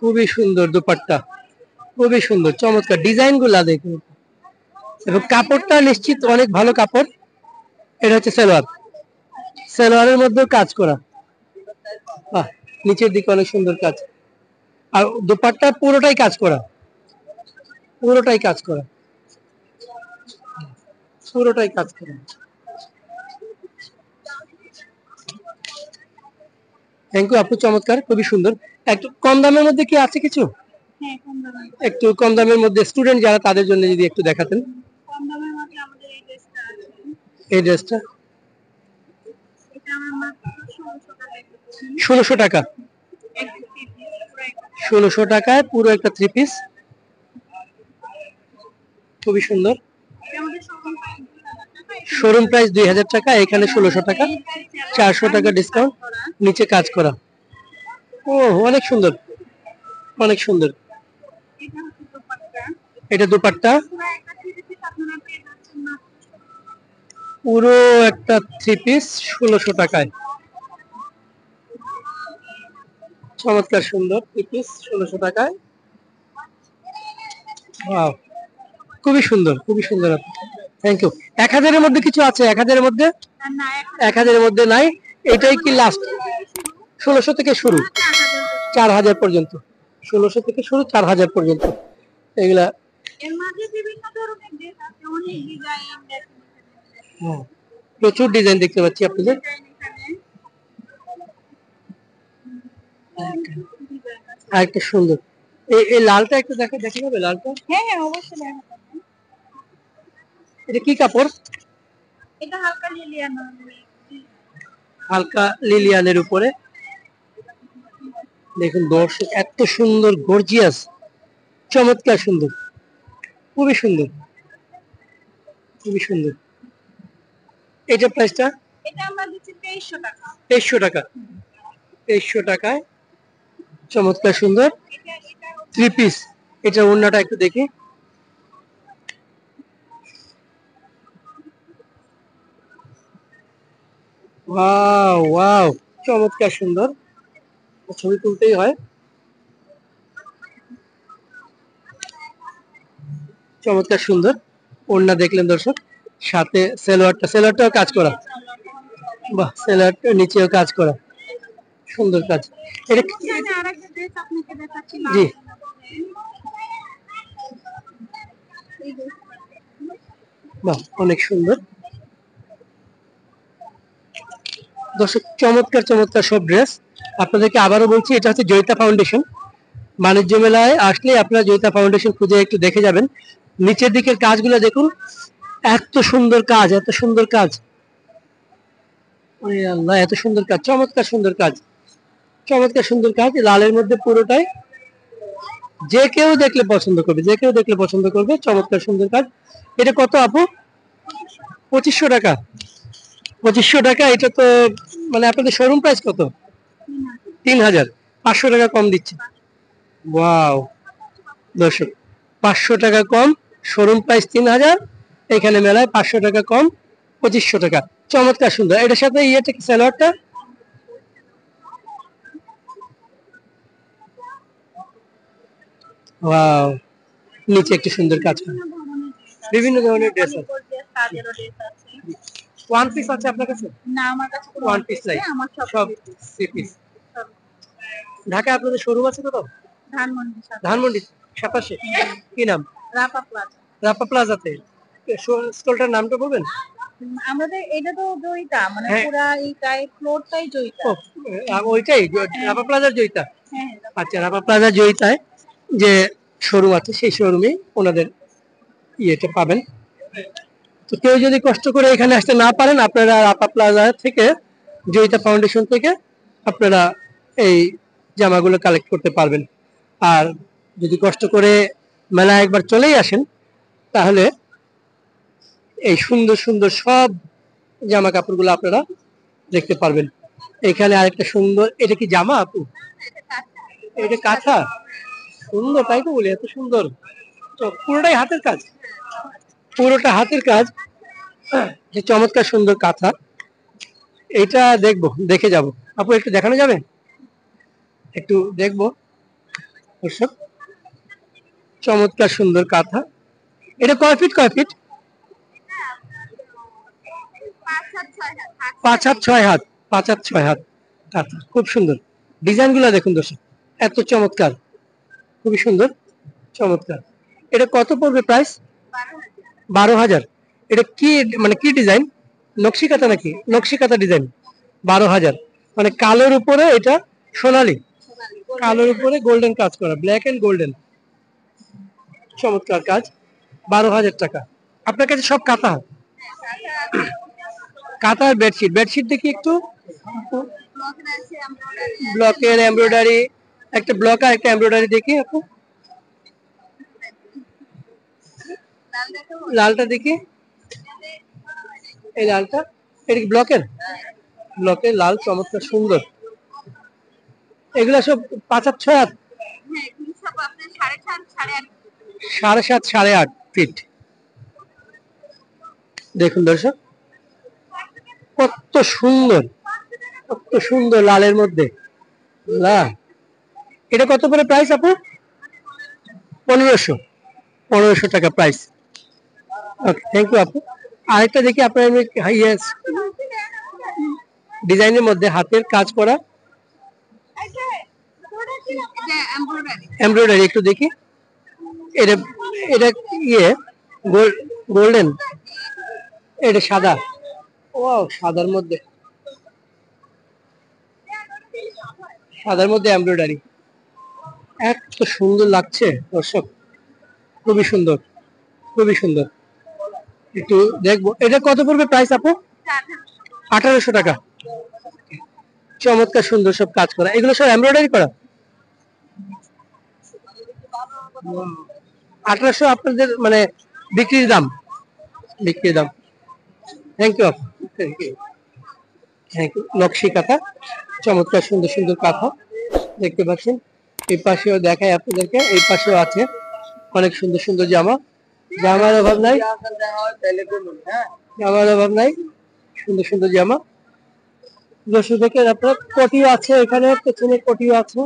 Speaker 1: খুবই সুন্দর, দুপাট্টা খুবই সুন্দর, চমৎকার ডিজাইন গুলা দেখুন, এবং কাপড়টা নিশ্চিত অনেক ভালো কাপড়। এটা হচ্ছে সালোয়ার, সালোয়ারের মধ্যে কাজ করা, বাহ, নিচের দিকে অনেক সুন্দর কাজ। আর দুপাট্টা পুরোটাই কাজ করা, পুরোটাই কাজ করা, পুরোটাই কাজ করা। থ্যাংক ইউ আপু, চমৎকার, খুবই সুন্দর। একটু কম দামের মধ্যে কি আছে কিছু?
Speaker 2: হ্যাঁ, কম দামে।
Speaker 1: একটু কম দামের মধ্যে স্টুডেন্ট যারা তাদের জন্য যদি একটু দেখাতেন।
Speaker 2: কম দামের মধ্যে আমাদের এই ড্রেসটা আছে।
Speaker 1: এই ড্রেসটা
Speaker 2: এটা আমরা মাত্র 1600 টাকায় দিচ্ছি।
Speaker 1: 1600 টাকা, 1600 টাকায় পুরো একটা 3 পিস, খুবই সুন্দর।
Speaker 2: এটা আমাদের শোরুম প্রাইস 2000 টাকা।
Speaker 1: শোরুম প্রাইস 2000 টাকা, এখানে 1600 টাকা, 400 টাকা ডিসকাউন্ট, নিচে কাজ করা। ও অনেক সুন্দর, অনেক সুন্দর।
Speaker 2: এটা হচ্ছে দোপাট্টা।
Speaker 1: এটা দুপাট্টা,
Speaker 2: পুরো একটা 3 পিস আপনারা পেয়ে যাচ্ছেন মাত্র
Speaker 1: পুরো একটা 3 পিস 1600 টাকায়। চমৎকার সুন্দর 3 পিস 1600 টাকায়। ওয়াও, খুবই সুন্দর, খুবই সুন্দর আপু, থ্যাংক ইউ। 1000 এর মধ্যে কিছু আছে? 1000 এর মধ্যে?
Speaker 2: না,
Speaker 1: 1000 এর মধ্যে নাই। এটাই কি লাস্ট? 1600 থেকে শুরু, 4000 পর্যন্ত। 1600 থেকে শুরু, 4000 পর্যন্ত। এগুলা
Speaker 2: এর মাঝে বিভিন্ন ধরনের ড্রেস আছে, অনেক ডিজাইন
Speaker 1: হ্যাঁ, প্রচুর ডিজাইন দেখতে পাচ্ছি আপনাদের। আর একটা সুন্দর, এই লালটা একটু দেখা যাবে, লালটা?
Speaker 2: হ্যাঁ হ্যাঁ, অবশ্যই দেখা যাবে।
Speaker 1: এটা কি কাপড়?
Speaker 2: এটা হালকা লিলিয়ান।
Speaker 1: হালকা লিলিয়ানের উপরে দেখুন দর্শক, এত সুন্দর, গর্জিয়াস, চমৎকার সুন্দর, খুবই সুন্দর, খুবই সুন্দর। এটা প্রাইসটা?
Speaker 2: এটা আমরা দিচ্ছি 2300 টাকা।
Speaker 1: 2300 টাকা, 2300 টাকায় চমৎকার সুন্দর।
Speaker 2: এটা হচ্ছে
Speaker 1: থ্রি পিস, এটা ওড়নাটা একটু দেখি। ওয়াও ওয়াও, চমৎকার সুন্দর, ছবি তুলতেই হয়। চমৎকার সুন্দর ওড়না দেখলেন দর্শক, সাথে সেলোয়ারটাও কাজ করা। বাহ, সেলোয়ারটা নিচেও কাজ করা, সুন্দর কাজ। এটা জি, বাহ, অনেক সুন্দর দর্শক, চমৎকার চমৎকার সব ড্রেস। আপনাদেরকে আবারও বলছি, এটা হচ্ছে জয়িতা ফাউন্ডেশন। বাণিজ্য মেলায় আসলে আপনারা জয়িতা ফাউন্ডেশন খুঁজে একটু দেখে যাবেন। নিচের দিকের কাজগুলো দেখুন, এত সুন্দর কাজ, এত সুন্দর কাজ, ওরে আল্লাহ, এত সুন্দর কাজ, চমৎকার সুন্দর কাজ, চমৎকার সুন্দর কাজ। লালের মধ্যে পুরোটাই, যে কেউ দেখলে পছন্দ করবে, যে কেউ দেখলে পছন্দ করবে, চমৎকার সুন্দর কাজ। এটা কত আপু? 2500 টাকা। 2500 টাকা, এটা তো মানে আপনাদের শোরুম প্রাইস কত? 3000, 500 টাকা কম দিচ্ছে। ওয়াও দর্শক, 500 টাকা কম, শোরুম প্রাইস 3000, এখানে মেলায় 500 টাকা কম, 2500 টাকা। চমৎকার সুন্দর। এটার সাথে ইয়েটা কি, সালোয়ারটা? ওয়াও, নিচে একটু সুন্দর কাজ করা, বিভিন্ন ধরনের ড্রেস আছে। ওয়ান পিস আছে আপনার কাছে?
Speaker 2: না, আমার কাছে
Speaker 1: ওয়ান পিস নাই, সব থ্রি পিস। ঢাকায় আপনাদের শোরুম আছে কোথাও? ধানমন্ডি 27, কি নাম?
Speaker 2: রাপা প্লাজা।
Speaker 1: রাপা প্লাজাতে। স্টলটার নামটা বলবেন?
Speaker 2: আমাদের এটা তো জয়িতা, মানে
Speaker 1: হ্যাঁ।
Speaker 2: পুরা এইটাই ফ্লোরটাই জয়িতা।
Speaker 1: ও, ওইটাই রাপা প্লাজার জয়িতা।
Speaker 2: হ্যাঁ,
Speaker 1: আচ্ছা, রাপা প্লাজার জয়িতায় যে শোরুম আছে, সেই শোরুমে ওনাদের ইয়েটা পাবেন। তো কেউ যদি কষ্ট করে এখানে আসতে না পারেন, আপনারা রাপা প্লাজা থেকে, জয়িতা ফাউন্ডেশন থেকে আপনারা এই জামাগুলো কালেক্ট করতে পারবেন। আর যদি কষ্ট করে মেলায় একবার চলেই আসেন, তাহলে এই সুন্দর সুন্দর সব জামা কাপড়গুলো আপনারা দেখতে পারবেন। এখানে আরেকটা সুন্দর, এটা কি জামা আপু? এটা কাঁথা, সুন্দর, তাই তো বলি, এত সুন্দর। তো পুরোটাই হাতের কাজ, পুরোটা হাতের কাজ, যে চমৎকার সুন্দর কাঁথা। এটা দেখবো, দেখে যাব। আপু একটু দেখানো যাবে? একটু দেখবো দর্শক, চমৎকার সুন্দর কাঁথা। এটা কয় ফিট কয় ফিট? 5 হাত 6 হাত, 5 হাত 6 হাত কাঁথা, খুব সুন্দর। ডিজাইন গুলা দেখুন দর্শক, এত চমৎকার, খুবই সুন্দর, চমৎকার। এটা কত পড়বে প্রাইস? 12,000। এটা কি মানে কি ডিজাইন? নকশি কাঁথা নাকি? নকশি কাঁথা ডিজাইন, 12,000। মানে কালোর উপরে এটা সোনালী, কালোর উপরে গোল্ডেন কাজ করা, ব্ল্যাক এন্ড গোল্ডেন, চমৎকার কাজ, 12,000 টাকা। আপনার কাছে সব কাঁথা? কাঁথার বেডশিট, বেডশিট দেখি একটু, ব্লকের এমব্রয়ডারি, একটা ব্লক আর একটা এমব্রয়ডারি দেখি আপু। লালটা দেখি, এই লালটা, এটা কি ব্লকের? ব্লকের লাল, চমৎকার সুন্দর। এগুলা সব 5 হাত 6 হাত, 7.5 8.5 ফিট। দেখুন দর্শক, কত সুন্দর, কত সুন্দর লালের মধ্যে। এটা কত করে প্রাইস আপু? 1500 টাকা প্রাইস। ওকে, থ্যাংক ইউ আপু। আরেকটা দেখি আপনার ডিজাইনের মধ্যে হাতের কাজ করা এমব্রয়ডারি, একটু দেখি। এটা এটা ইয়ে গোল্ডেন, এটা সাদা। ওয়াও, সাদার মধ্যে, সাদার মধ্যে এমব্রয়ডারি, এত সুন্দর লাগছে দর্শক, খুবই সুন্দর, খুবই সুন্দর। একটু দেখবো, এটা কত পড়বে প্রাইস আপু? 1800 টাকা। চমৎকার সুন্দর সব কাজ করা, এগুলো সব এমব্রয়ডারি করা। 1800 আপনাদের মানে বিক্রির দাম, বিক্রির দাম। থ্যাংক ইউ আপু, থ্যাংক ইউ, থ্যাংক ইউ। নকশি কাঁথা, চমৎকার সুন্দর সুন্দর কাঁথা দেখতে পাচ্ছেন। এই পাশেও দেখাই আপনাদেরকে, এই পাশেও আছে অনেক সুন্দর সুন্দর জামা। জামার অভাব নাই, জামার অভাব নাই, সুন্দর সুন্দর জামা। দর্শক দেখেন আপনার কোটিও আছে, এখানে পেছনে কোটিও আছে,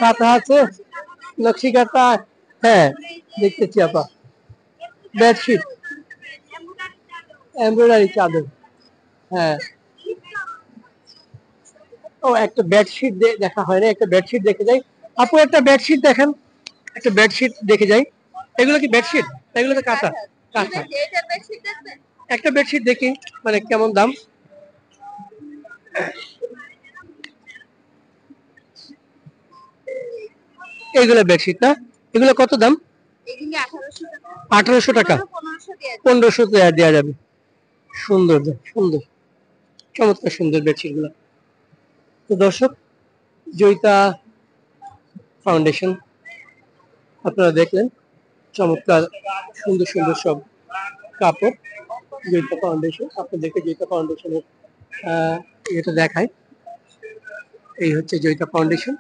Speaker 1: কাঁথা আছে, নকশি কাঁথা। হ্যাঁ দেখতেছি আপা, বেডশিট, এমব্রয়ডারি চাদর। হ্যাঁ, ও একটা বেডশিট দেখা হয় না, একটা বেডশিট দেখে যাই। আপু একটা বেডশিট দেখেন, একটা বেডশিট দেখে যাই। এগুলো কি বেডশিট? এগুলো তো কাঁথা। কাঁথা একটা বেডশিট দেখি, মানে কেমন দাম। এগুলো বেডশিট না, এগুলো কত দাম? 1800 টাকা, 1500 দেওয়া যাবে। সুন্দর সুন্দর, চমৎকার সুন্দর বেডশিট গুলো। তো দর্শক, জয়িতা ফাউন্ডেশন আপনারা দেখলেন, চমৎকার সুন্দর সুন্দর সব কাপড়। জয়িতা ফাউন্ডেশন, আপনাদেরকে জয়িতা ফাউন্ডেশনের এটা দেখায়। এই হচ্ছে জয়িতা ফাউন্ডেশন।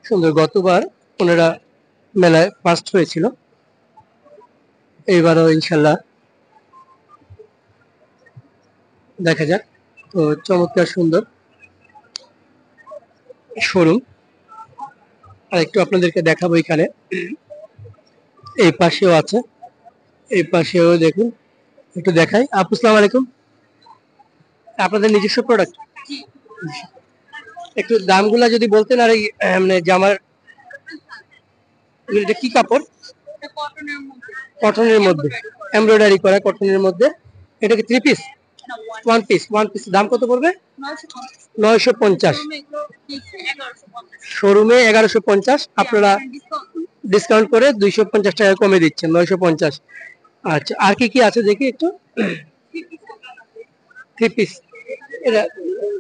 Speaker 1: সুন্দর, গতবার ওনারা মেলায় ফার্স্ট হয়েছিল, এইবারও ইনশাল্লাহ দেখা যাক। তো চমৎকার সুন্দর শোরুম। আর একটু আপনাদেরকে দেখাবো, এখানে এই পাশেও আছে, এই পাশেও দেখুন, একটু দেখাই। আপু আসসালামু আলাইকুম, আপনাদের নিজস্ব প্রোডাক্ট? একটু দামগুলা যদি বলতেন। আর এই মানে জামার, এটা কি কাপড়? কটনের মধ্যে, এমব্রয়ডারি করা কটনের মধ্যে। এটা কি 3 পিস? 1 পিস। 1 পিস দাম কত পড়বে? 950। শোরুমে 1150, আপনারা ডিসকাউন্ট করে 250 টাকা কমে দিচ্ছেন, 950। আচ্ছা, আর কি কি আছে দেখি একটু। 3 পিস, এটা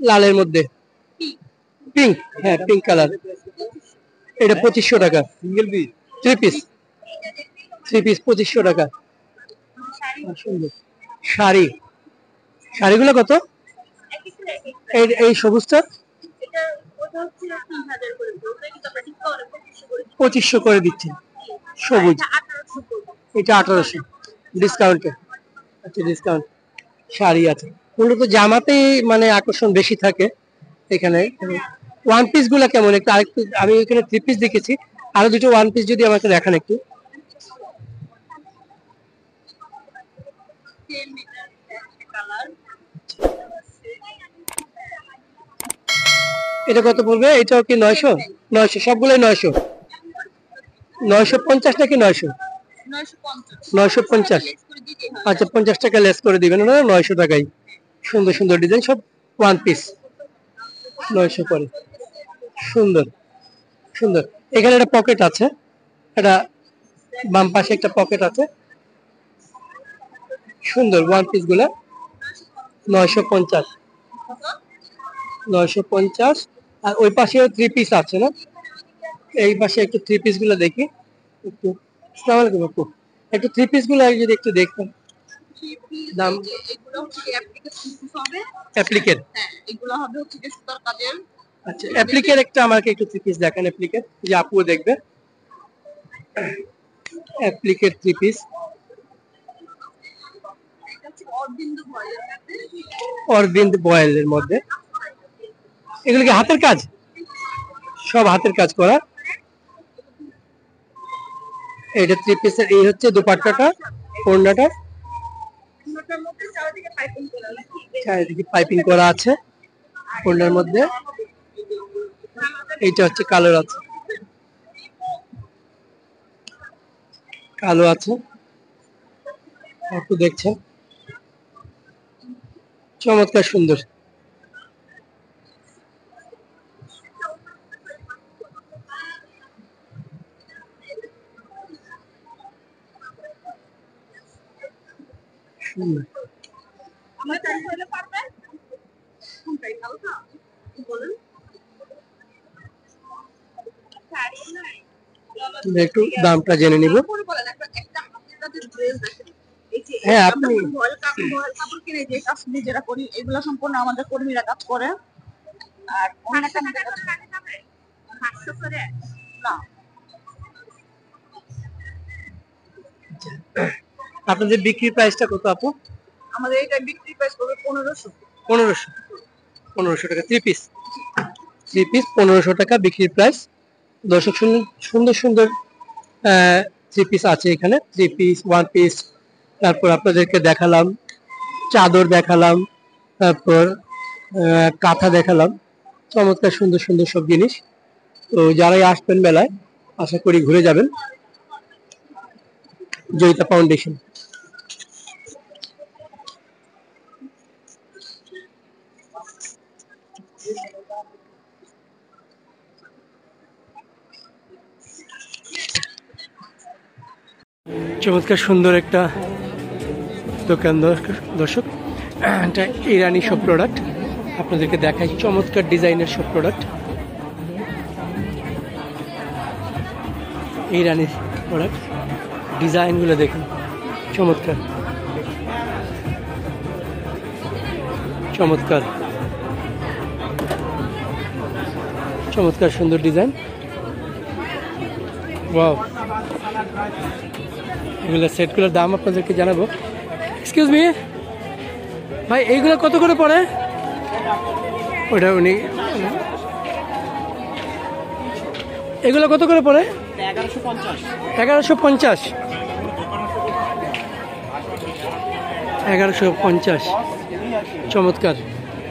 Speaker 1: লালের মধ্যে, পিঙ্ক, হ্যাঁ পিঙ্ক কালার। এটা 2500 টাকা সিঙ্গেল পিস। 3 পিস, 3 পিস 2500 টাকা। সুন্দর শাড়ি, শাড়িগুলো কত? এই সবুজটা 2500 করে দিচ্ছেন, সবুজ। এটা 1800 ডিসকাউন্টে। আচ্ছা, ডিসকাউন্ট। শাড়ি আছে, মূলত জামাতেই মানে আকর্ষণ বেশি থাকে এখানে। 1 পিস গুলা কেমন? একটু আরেকটু, আমি এখানে 3 পিস দেখেছি, আরো দুটো 1 পিস যদি আমাকে দেখান একটু। এটা কত পড়বে? এটাও কি 900? 900 সবগুলোই 900? 950 নাকি 900? 950। আচ্ছা, 50 টাকা লেস করে দিবেন না, 900 টাকাই। সুন্দর সুন্দর ডিজাইন, সব 1 পিস 900 করে। সুন্দর সুন্দর। এখানে একটা পকেট আছে, এটা বাম পাশে একটা পকেট আছে। সুন্দর 1 পিস গুলা 950, 950। আর ওই পাশে 3 পিস আছে না? এই পাশে একটু 3 পিস গুলো দেখি একটু। আসসালামু আলাইকুম আপু, একটু 3 পিস গুলো যদি একটু দেখতেন। দাম? অ্যাপ্লিকের? আচ্ছা, অ্যাপ্লিকের একটা আমাকে একটু 3 পিস দেখান। অ্যাপ্লিকের, যে আপুও দেখবে। অ্যাপ্লিকের 3 পিস, অরবিন্দ বয়েলের মধ্যে। এগুলো কি হাতের কাজ? সব হাতের কাজ করা। এটা 3 পিসের। এই হচ্ছে দুপাট্টাটা, ওড়নাটা চারিদিকে পাইপিং করা আছে ওড়নার মধ্যে। এইটা হচ্ছে কালার আছে, কালো আছে, একটু দেখছেন, চমৎকার সুন্দর। একটু দামটা জেনে নিব। হ্যাঁ আপনি
Speaker 2: ভয়েল কাপড় কিনে যে কাজ নিজেরা করি, এগুলো সম্পূর্ণ আমাদের কর্মীরা কাজ করে। আর অনেক না
Speaker 1: আপনাদের বিক্রি প্রাইসটা কত আপু?
Speaker 2: আমাদের এটা বিক্রি প্রাইস হবে 1500।
Speaker 1: 1500 টাকা 3 পিস 1500 টাকা বিক্রির প্রাইস। দর্শক সুন্দর সুন্দর 3 পিস আছে এখানে, 3 পিস 1 পিস। তারপর আপনাদেরকে দেখালাম চাদর, দেখালাম তারপর কাঁথা দেখালাম, চমৎকার সুন্দর সুন্দর সব জিনিস। তো যারাই আসবেন মেলায় আশা করি ঘুরে যাবেন। জয়িতা ফাউন্ডেশন। চমৎকার সুন্দর একটা দোকান দর্শক, এটা ইরানি সব প্রোডাক্ট আপনাদেরকে দেখাই, চমৎকার ডিজাইনের সব প্রোডাক্ট, ইরানি প্রোডাক্ট। ডিজাইনগুলো দেখুন, চমৎকার চমৎকার চমৎকার সুন্দর ডিজাইন। ওয়াও, এগুলো সেটগুলোর দাম আপনাদেরকে জানাবো। এক্সকিউজ মি ভাই, এইগুলো কত করে পড়ে? ওটা উনি, এগুলো কত করে পড়ে? 1150 1150। চমৎকার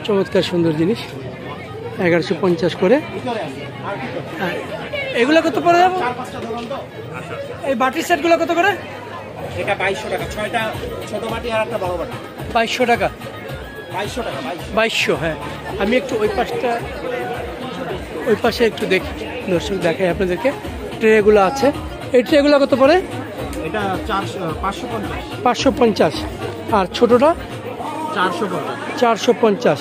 Speaker 1: চমৎকার সুন্দর জিনিস, 1150 করে। এগুলো কত পড়ে? এই বাটির সেটগুলো কত করে?
Speaker 6: এটা 2200 টাকা, 6টা ছোট বাটি আর একটা বড় বাটি।
Speaker 1: 2200 টাকা।
Speaker 6: 2200 টাকা,
Speaker 1: 2200। হ্যাঁ, আমি একটু ওই পাশে একটু দেখি, দর্শক দেখাই আপনাদেরকে। ট্রেগুলো আছে, এই ট্রেগুলো কত পড়ে?
Speaker 6: এটা 550।
Speaker 1: 550। আর ছোটটা 450।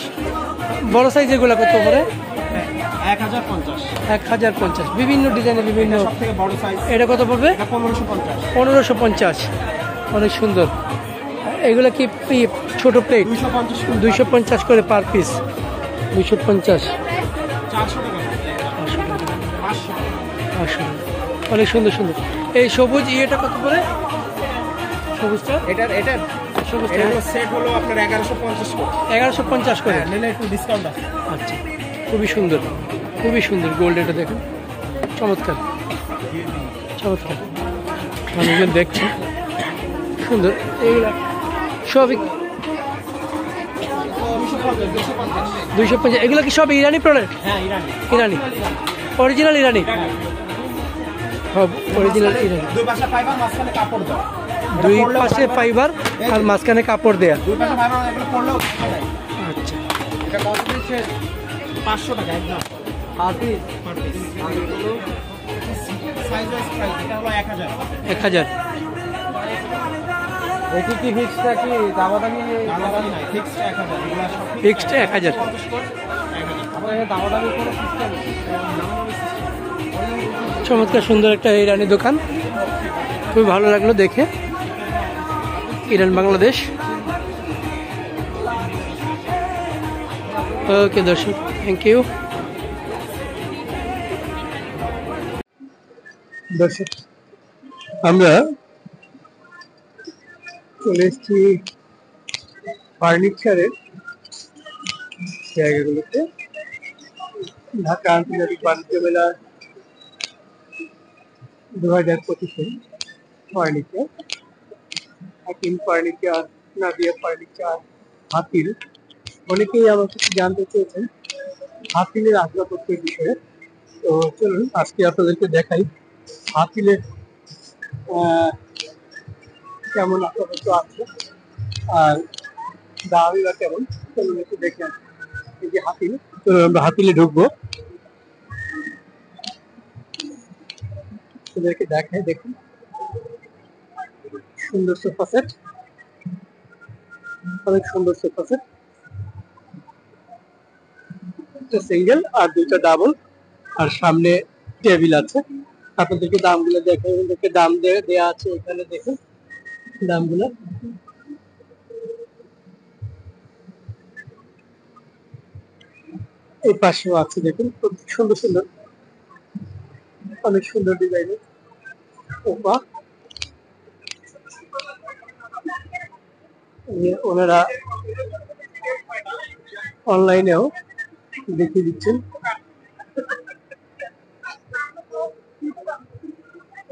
Speaker 1: বড় সাইজ এগুলো কত পড়ে?
Speaker 6: 1050।
Speaker 1: 1050। বিভিন্ন ডিজাইনের বিভিন্ন।
Speaker 6: সবথেকে বড় সাইজ
Speaker 1: এটা কত পড়বে?
Speaker 6: এটা 1550।
Speaker 1: 1550। অনেক সুন্দর। এগুলো কি ছোট প্লেট? 250 করে পার পিস। 250।
Speaker 6: 400 টাকা।
Speaker 1: 500। অনেক সুন্দর সুন্দর। এই সবুজ ইয়েটা কত পড়ে? সবুজটা
Speaker 6: এটা
Speaker 1: সবুজটা
Speaker 6: এটা হলো সেট হলো আপনার 1150 করে।
Speaker 1: 1150 করে।
Speaker 6: নিলে একটু ডিসকাউন্ট আছে।
Speaker 1: আচ্ছা, খুবই সুন্দর খুবই সুন্দর। গোল্ড এটা দেখুন, চমৎকার চমৎকার। মানুষজন দেখছে, সুন্দর। এইগুলা সবই 250। এগুলো কি সব ইরানি প্রোডাক্ট?
Speaker 6: হ্যাঁ, ইরানি।
Speaker 1: ইরানি, অরিজিনাল ইরানি, সব অরিজিনাল ইরানি।
Speaker 6: দুই পাশে ফাইবার, মাঝখানে কাপড় দাও।
Speaker 1: দুই পাশে ফাইবার আর মাঝখানে কাপড় দেয়া।
Speaker 6: দুই পাশে ফাইবার, এগুলো পড়লেও
Speaker 1: আচ্ছা,
Speaker 6: এটা কত দিচ্ছে? 500 টাকা একদম।
Speaker 1: আর কি
Speaker 6: সাইজ ওয়াইজ প্রাইস এটা হলো 1000।
Speaker 1: 1000।
Speaker 6: এটি কি ফিক্সটা কি দামাদামি নাই? ফিক্সড 1000। এগুলো সব
Speaker 1: ফিক্সড 1000।
Speaker 6: আমরা এখানে দামাদামি করে সিস্টেম।
Speaker 1: চমৎকার সুন্দর একটা ইরানি দোকান, খুবই ভালো লাগলো দেখে। ইরান বাংলাদেশ। ওকে দর্শক, থ্যাংক ইউ। দর্শক, আমরা চলে এসেছি ফার্নিচারের জায়গাগুলোতে। ঢাকা আন্তর্জাতিক বাণিজ্য মেলা 2025 ফার্নিচার, হাকিম ফার্নিচার, নাদিয়া ফার্নিচার, হাতিল। অনেকেই আমার কাছে জানতে চেয়েছেন হাতিলের আসবাবপত্রের বিষয়ে। তো চলুন আজকে আপনাদেরকে দেখাই হাতিলের কেমন আসবাবপত্র আছে আর দামি বা কেমন। চলুন একটু দেখে আসি। এই যে হাতিল, চলুন আমরা হাতিলে ঢুকবো, আপনাদেরকে দেখাই। দেখুন, সুন্দর সোফা সেট, অনেক সুন্দর সোফা সেট। একটা সিঙ্গেল আর দুইটা ডাবল, আর সামনে টেবিল আছে। আপনাদেরকে দামগুলো দেখে, দাম দেয়া আছে এখানে দেখুন। দামগুলো। এই পাশেও আছে দেখুন, খুব সুন্দর সুন্দর, অনেক সুন্দর ডিজাইনের সোফা। ওনারা অনলাইনেও দেখিয়ে দিচ্ছেন।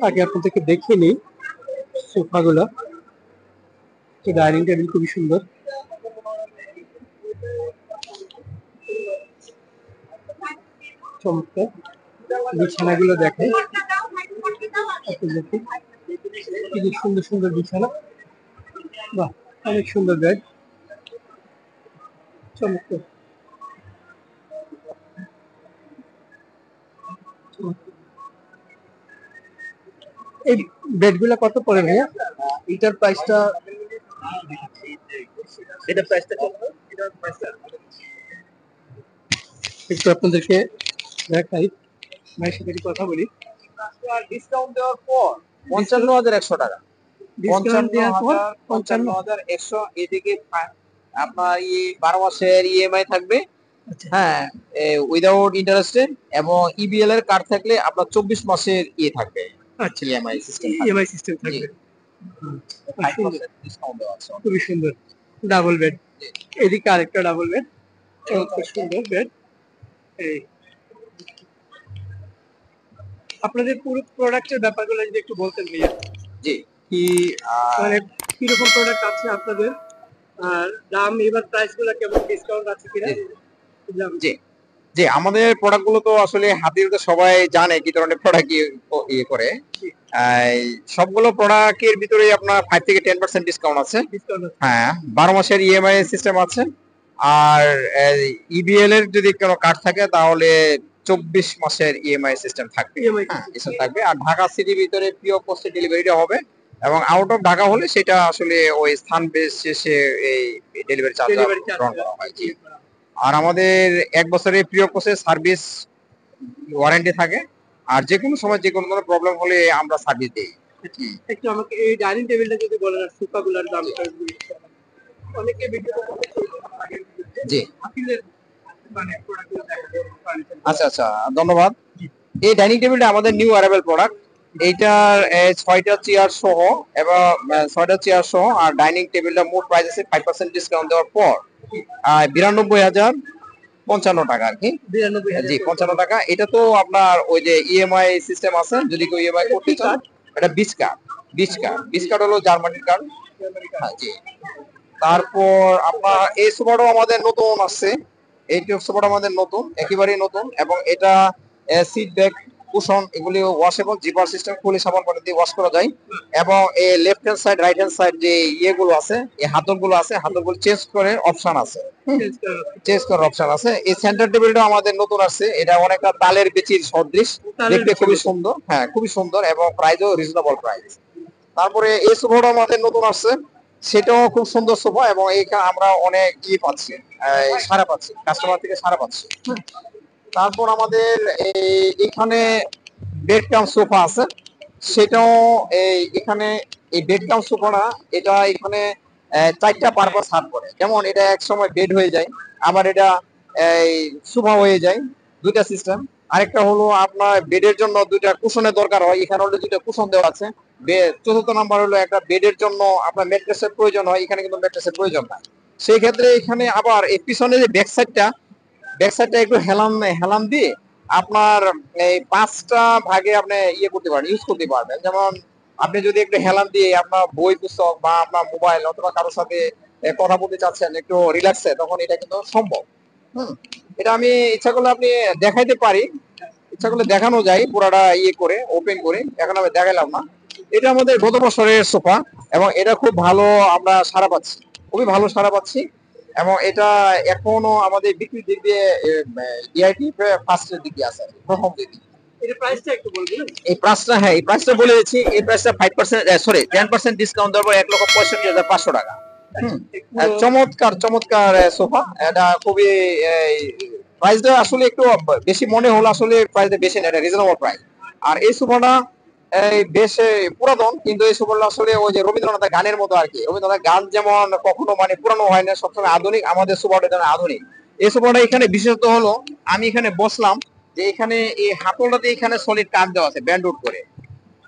Speaker 1: আগে আপনাদেরকে দেখিয়ে নিই সোফা গুলো। ডাইনিং টেবিল খুবই সুন্দর। চমৎকার বিছানাগুলো দেখেন, খুবই সুন্দর সুন্দর বিছানা। বাহ, অনেক সুন্দর বেড, চমৎকার। এই বেডগুলো কত পড়ে ভাইয়া?
Speaker 3: এটার প্রাইসটা
Speaker 1: একটু আপনাদেরকে দেখাই, ভাইয়ের সাথে একটু কথা বলি।
Speaker 6: ডিসকাউন্ট দেওয়ার পর 55,100 টাকা।
Speaker 1: ডিসকাউন্ট দেওয়ার পর
Speaker 6: 55,100। এদিকে আপনার 12 মাসের ইএমআই থাকবে, হ্যাঁ, উইদাউট ইন্টারেস্টে, এবং ইবিএল এর কার্ড থাকলে আপনার 24 মাসের থাকবে।
Speaker 1: আচ্ছা,
Speaker 6: ইএমআই সিস্টেম
Speaker 1: ইএমআই সিস্টেম থাকবে।
Speaker 6: 5% ডিসকাউন্ট দেওয়া আছে।
Speaker 1: খুবই সুন্দর ডাবল বেড। এদিকে আরেকটা ডাবল বেড, খুব সুন্দর বেড। এই আপনাদের পুরো প্রোডাক্টের ব্যাপারগুলো যদি একটু বলতেন ভাইয়া।
Speaker 6: জি, কি
Speaker 1: মানে কিরকম প্রোডাক্ট আছে আপনাদের, আর দাম এবার প্রাইস গুলো কেমন, ডিসকাউন্ট আছে কিনা?
Speaker 6: জি জি, আমাদের প্রোডাক্ট গুলো তো আসলে হাতির তো সবাই জানে কি ধরনের প্রোডাক্ট করে। সবগুলো প্রোডাক্টের ভিতরে আপনার 5 থেকে 10% ডিসকাউন্ট আছে। হ্যাঁ, 12 মাসের ইএমআই সিস্টেম আছে। আর ইবিএল এর যদি কোনো কার্ড থাকে তাহলে 24 মাসের ইএমআই সিস্টেম থাকবে। আর ঢাকা সিটির ভিতরে পিও পোস্টে ডেলিভারিটা হবে, এবং আউট অফ ঢাকা হলে সেটা আসলে ওই স্থান বেস শেষে এই ডেলিভারি চার্জ গ্রহণ করা হয়। আর আমাদের 1 বছরের প্রিয় পোস্টে সার্ভিস ওয়ারেন্টি থাকে, আর যে কোনো সময় যে কোনো ধরনের প্রবলেম হলে আমরা সার্ভিস দিই।
Speaker 1: একটু আমাকে এই ডাইনিং টেবিলটা যদি বলেন, আর সোফাগুলোর দাম। অনেকে ভিডিও
Speaker 6: জি,
Speaker 1: মানে প্রোডাক্টগুলো দেখাবেন।
Speaker 6: আচ্ছা আচ্ছা, ধন্যবাদ। এই ডাইনিং টেবিলটা আমাদের নিউ অ্যারাইভেল প্রোডাক্ট। এইটার 6টা চেয়ার সহ, এবং 6টা চেয়ার সহ, আর ডাইনিং টেবিলটা মোট প্রাইস আছে 5% ডিসকাউন্ট দেওয়ার পর 92,055 টাকা আর কি।
Speaker 1: 92,000।
Speaker 6: জি, 55 টাকা। এটা তো আপনার ওই যে ইএমআই সিস্টেম আছে, যদি কেউ ইএমআই করতে চান। এটা বিচ কার্ড হলো জার্মানির কার্ড। হ্যাঁ, জি। তারপর আপনার এই সোফাটাও আমাদের নতুন আসছে। এই সোফাটা আমাদের নতুন, একেবারেই নতুন, এবং এটা সিট ব্যাক, কুশন এগুলি ওয়াশেবল, জিপার সিস্টেম, খুলে সাবান পানি দিয়ে ওয়াশ করা যায়। এবং এই left hand side, right hand side যে ইয়েগুলো আছে, এই হাতলগুলো আছে, হাতলগুলো চেঞ্জ করার অপশন আছে। এই সেন্টার টেবিলটা আমাদের নতুন আসছে। এটা অনেকটা তালের বিচির সদৃশ, দেখতে খুবই সুন্দর। হ্যাঁ, খুবই সুন্দর, এবং প্রাইসও রিজনেবল প্রাইস। তারপরে এই সোফাটা আমাদের নতুন আসছে, সেটাও খুব সুন্দর সোফা, এবং এখানে আমরা অনেক পাচ্ছি, সাড়া পাচ্ছি, কাস্টমার থেকে সাড়া পাচ্ছি। তারপর আমাদের এখানে বেড কাম সোফা আছে, সেটাও এখানে এই বেড কাম সোফাটা, এটা এখানে 4টা পারপাস সার্ভ করে। যেমন এটা এক সময় বেড হয়ে যায়, আবার এটা সোফা হয়ে যায়, 2টা সিস্টেম। আরেকটা হলো আপনার বেডের জন্য 2টা কুশনের দরকার হয়, এখানে হলো 2টা কুশন দেওয়া আছে। 4র্থ নাম্বার হলো একটা বেডের জন্য আপনার ম্যাট্রেসের প্রয়োজন হয়, এখানে কিন্তু ম্যাট্রেসের প্রয়োজন নাই। সেই ক্ষেত্রে এখানে আবার এই পিছনে যে ব্যাক সাইডটা একটু হেলান দিয়ে আপনার এই 5টা ভাগে আপনি করতে পারেন, ইউজ করতে পারবেন। যেমন আপনি যদি একটু হেলান দিয়ে আপনার বই পুস্তক বা আপনার মোবাইল অথবা কারোর সাথে কথা বলতে চাচ্ছেন একটু রিল্যাক্সে, তখন এটা কিন্তু সম্ভব। এটা আমি ইচ্ছা করলে আপনি দেখাইতে পারি, ইচ্ছা করলে দেখানো যায় পুরাটা করে ওপেন করে। এখন আমি দেখাইলাম না। এটা আমাদের গত বছরের সোফা, এবং এটা খুব ভালো আমরা সাড়া পাচ্ছি, খুবই ভালো সাড়া পাচ্ছি। এবং এটা এখনো আমাদের বিক্রির দিক দিয়ে ডিআইটি ফার্স্টের দিকে আছে, প্রথম দিকে।
Speaker 1: এর প্রাইসটা একটু বলবেন?
Speaker 6: এই প্রাইসটা, হ্যাঁ, এই প্রাইসটা বলে দিচ্ছি। এই প্রাইসটা 10% ডিসকাউন্ট দেওয়ার পর 1,65,500 টাকা। চমৎকার সোফা। এটা খুবই প্রাইসটা আসলে একটু বেশি মনে হলো, আসলে প্রাইসটা বেশি না, এটা রিজনেবল প্রাইস। আর এই সোফাটা এই বেশ পুরাতন, কিন্তু এই সোফাগুলো আসলে ওই যে রবীন্দ্রনাথের গানের মতো আর কি। রবীন্দ্রনাথের গান যেমন কখনো মানে পুরানো হয় না, সবসময় আধুনিক, আমাদের সোফাটা যেন আধুনিক। এই সোফাটা এখানে বিশেষত হলো, আমি এখানে বসলাম যে এখানে এই হাতলটাতে এখানে সলিড কাঠ দেওয়া আছে ব্যান্ড করে।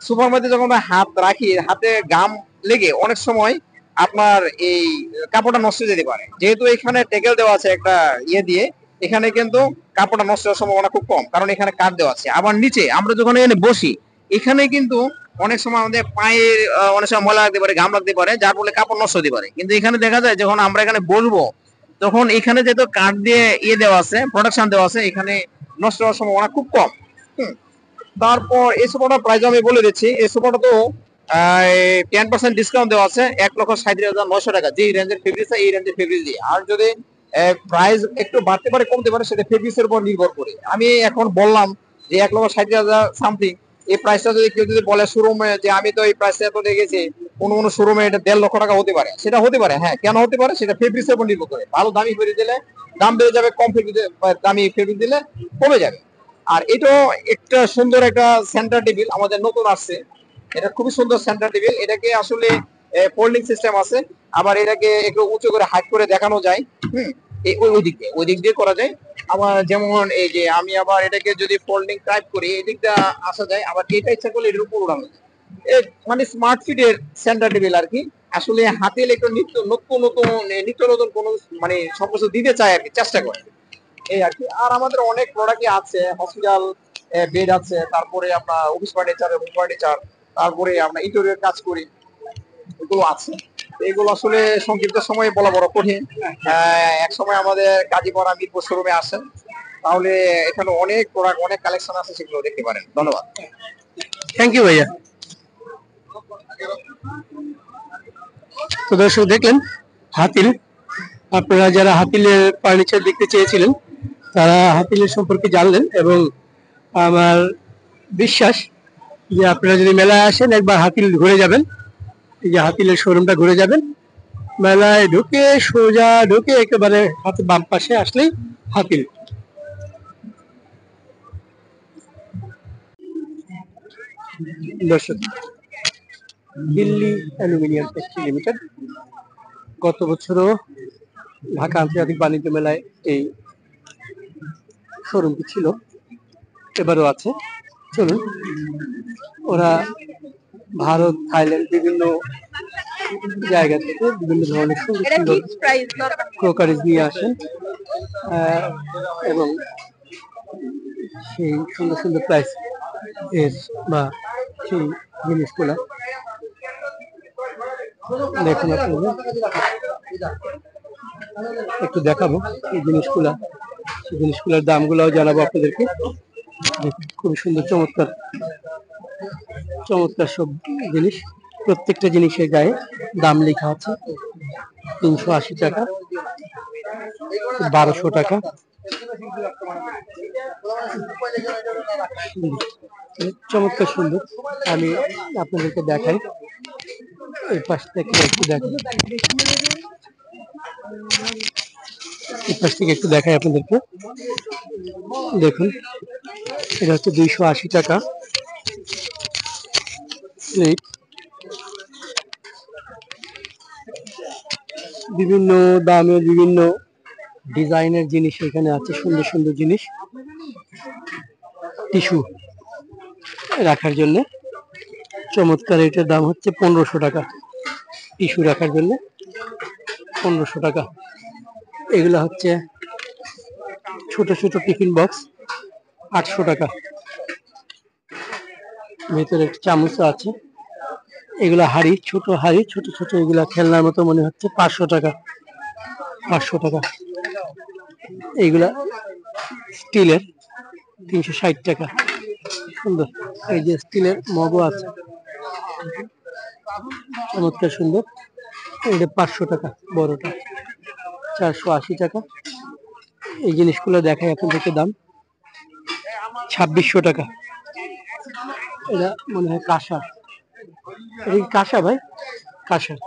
Speaker 6: সোফার মধ্যে যখন আমরা হাত রাখি, হাতে গাম লেগে অনেক সময় আপনার এই কাপড়টা নষ্ট হয়ে যেতে পারে। যেহেতু এখানে টেকেল দেওয়া আছে একটা ইয়ে দিয়ে, এখানে কিন্তু কাপড়টা নষ্ট হওয়ার সম্ভাবনা খুব কম, কারণ এখানে কাঠ দেওয়া আছে। আবার নিচে আমরা যখন এখানে বসি, এখানে কিন্তু অনেক সময় আমাদের পায়ের অনেক সময় ময়লা লাগতে পারে, ঘাম লাগতে পারে, যার ফলে কাপড় নষ্ট হতে পারে। কিন্তু এখানে দেখা যায় যখন আমরা এখানে বসবো, তখন এখানে যেহেতু কাঠ দিয়ে ইয়ে দেওয়া আছে, প্রোটেকশন দেওয়া আছে, এখানে নষ্ট হওয়ার সম্ভাবনা খুব কম। হুম। তারপর এই সোফাটার প্রাইস আমি বলে দিচ্ছি। এই সোফাটা তো 10% ডিসকাউন্ট দেওয়া আছে 1,37,900 টাকা। যে রেঞ্জের ফেব্রিক্স এই রেঞ্জের ফেব্রিক্স দিয়ে। আর যদি প্রাইস একটু বাড়তে পারে কমতে পারে, সেটা ফেব্রিক্সের উপর নির্ভর করে। আমি এখন বললাম যে 1,60,000 সামথিং। এই প্রাইসটা যদি কেউ যদি বলে শোরুমে যে আমি তো এই প্রাইসটা এত দেখেছি, কোনো শোরুমে এটা 1.5 লক্ষ টাকা হতে পারে, সেটা হতে পারে। হ্যাঁ, কেন হতে পারে? সেটা ফেব্রিক্সের উপর নির্ভর করে। ভালো দামি ফেব্রিক দিলে দাম বেড়ে যাবে, কম ফেব্রিক দামি ফেব্রিক দিলে কমে যাবে। আর এটাও একটা সুন্দর একটা সেন্টার টেবিল আমাদের নতুন আসছে। এটা খুবই সুন্দর সেন্টার টেবিল। এটাকে আসলে ফোল্ডিং সিস্টেম আছে, আবার এটাকে একটু উঁচু করে হাইট করে দেখানো যায়। হুম। ওই দিক দিয়ে করা যায়। আবার যেমন এই যে আমি আবার এটাকে যদি ফোল্ডিং টাইপ করি, এই দিকটা আসা যায়, আবার এটা ইচ্ছা করলে এটার উপর উড়ানো যায়। মানে স্মার্ট ফিটের সেন্টার টেবিল আর কি। আসলে হাতে একটু নিত্য নতুন কোনো মানে সবকিছু দিতে চায় আর কি, চেষ্টা করে এই আর কি। আর আমাদের অনেক প্রোডাক্টই আছে, হসপিটাল বেড আছে, তারপরে আপনার অফিস ফার্নিচার, রুম ফার্নিচার, তারপরে আমরা ইন্টেরিয়র কাজ করি, এগুলো আছে। এগুলো আসলে সংক্ষিপ্ত সময়ে বলা বড় কঠিন। এক সময় আমাদের কাজীপাড়া মিরপুর শোরুমে আসেন, তাহলে এখানে অনেক প্রোডাক্ট, অনেক কালেকশন আছে, সেগুলো দেখতে পারেন। ধন্যবাদ।
Speaker 1: থ্যাংক ইউ ভাইয়া। তো দর্শক দেখলেন হাতিল। আপনারা যারা হাতিলের ফার্নিচার দেখতে চেয়েছিলেন, তারা হাতিলের সম্পর্কে জানলেন, এবং আমার বিশ্বাস যে আপনারা যদি মেলায় আসেন, একবার হাতিল ঘুরে যাবেন। এই যে হাতিলের শোরুমটা ঘুরে যাবেন, মেলায় ঢুকে সোজা ঢুকে একেবারে হাতে বাম পাশে আসলেই হাতিল। দর্শক, দিল্লি অ্যালুমিনিয়াম ফ্যাক্টরি লিমিটেড গত বছরও ঢাকা আন্তর্জাতিক বাণিজ্য মেলায় এই শোরুমটি ছিল, এবারও আছে। চলুন, ওরা ভারত, থাইল্যান্ড, বিভিন্ন জায়গা থেকে বিভিন্ন ধরনের সুন্দর সুন্দর ক্রোকারিজ নিয়ে আসেন, এবং সেই সুন্দর সুন্দর প্রাইস এর বা সেই জিনিসগুলা দেখুন। আপনাদের একটু দেখাবো এই জিনিসগুলা, সেই জিনিসগুলোর দামগুলাও জানাবো আপনাদেরকে। খুবই সুন্দর, চমৎকার চমৎকার সব জিনিস। প্রত্যেকটা জিনিসের গায়ে দাম লেখা আছে। 380 টাকা, 1200 টাকা। চমৎকার সুন্দর। আমি আপনাদেরকে দেখাই, এই পাশ থেকে একটু দেখাই, এই পাশ থেকে একটু দেখাই আপনাদেরকে। দেখুন, এটা হচ্ছে 280 টাকা প্লেট। বিভিন্ন দামের বিভিন্ন ডিজাইনের জিনিস এখানে আছে, সুন্দর সুন্দর জিনিস। টিস্যু রাখার জন্য চমৎকার, এটার দাম হচ্ছে 1500 টাকা। টিস্যু রাখার জন্য 1500 টাকা। এগুলা হচ্ছে ছোট ছোট টিফিন বক্স, 800 টাকা। ভেতরে একটা চামচ আছে। এগুলা হাড়ি, ছোট হাড়ি, ছোট ছোট, এগুলা খেলনার মতো মনে হচ্ছে। 500 টাকা, 500 টাকা। এইগুলা স্টিলের, 360 টাকা। সুন্দর, এই যে স্টিলের মগও আছে, চমৎকার সুন্দর। এটা 500 টাকা বড়টা, 480 টাকা। এই জিনিসগুলো দেখাই আপনাদেরকে, দাম 2600 টাকা। এটা মনে হয় কাঁসার, এটা কি কাঁসা ভাই? কাঁসার,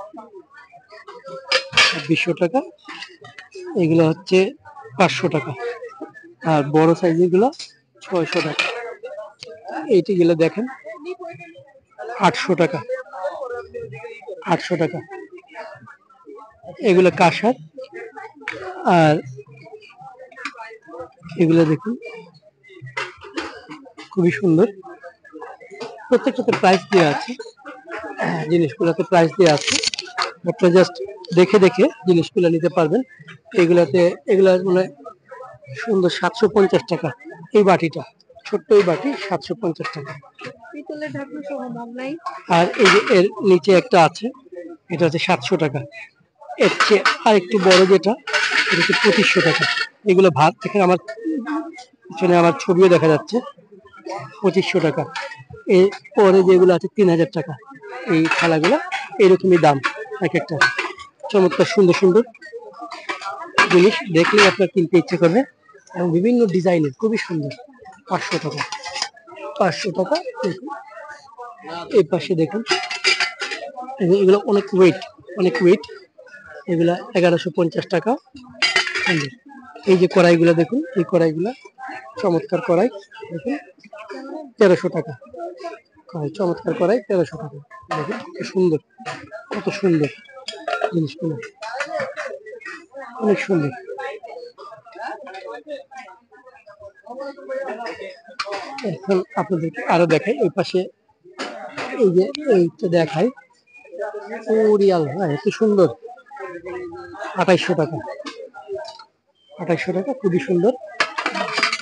Speaker 1: 2600 টাকা। এগুলো হচ্ছে 500 টাকা। আর বড় সাইজের গুলো 600 টাকা। এইটি গুলো দেখেন, 800 টাকা, 800 টাকা। এগুলো কাঁসার। আর এগুলো দেখুন খুবই সুন্দর, প্রত্যেকটাতে প্রাইস দেওয়া আছে, জিনিসগুলোতে প্রাইস দেওয়া আছে, আপনারা জাস্ট দেখে দেখে জিনিসগুলো নিতে পারবেন। এগুলা মানে সুন্দর 750 টাকা এই বাটিটা, ছোট্ট এই বাটি 750 টাকা।
Speaker 2: পিতলের ঢাকনা সহ মগলাই।
Speaker 1: আর এই যে এর নিচে একটা আছে, এটা হচ্ছে 700 টাকা। এর চেয়ে আর একটু বড় যেটা, এটা হচ্ছে 2500 টাকা। এগুলো ভাত, এখানে আমার পিছনে আমার ছবিও দেখা যাচ্ছে, 2500 টাকা। এর পরে যেগুলো আছে 3000 টাকা। এই থালাগুলো এরকমই দাম এক একটা। চমৎকার সুন্দর সুন্দর জিনিস, দেখলে আপনার কিনতে ইচ্ছে করবে, এবং বিভিন্ন ডিজাইনের খুবই সুন্দর। 500 টাকা, 500 টাকা। দেখুন এই পাশে দেখুন, এগুলো অনেক ওয়েট, অনেক ওয়েট। এগুলা 1150 টাকা। সুন্দর। এই যে কড়াইগুলো দেখুন, এই কড়াইগুলা চমৎকার কড়াই, দেখুন 1300 টাকা কড়াই, চমৎকার কড়াই 1300 টাকা। দেখুন কত সুন্দর, কত সুন্দর জিনিসগুলো, অনেক সুন্দর। এখন আপনাদেরকে আরো দেখাই, ওই পাশে এই যে এইটা দেখাই, ওরিয়াল, হ্যাঁ এত সুন্দর, 2800 টাকা, 2800 টাকা, খুবই সুন্দর।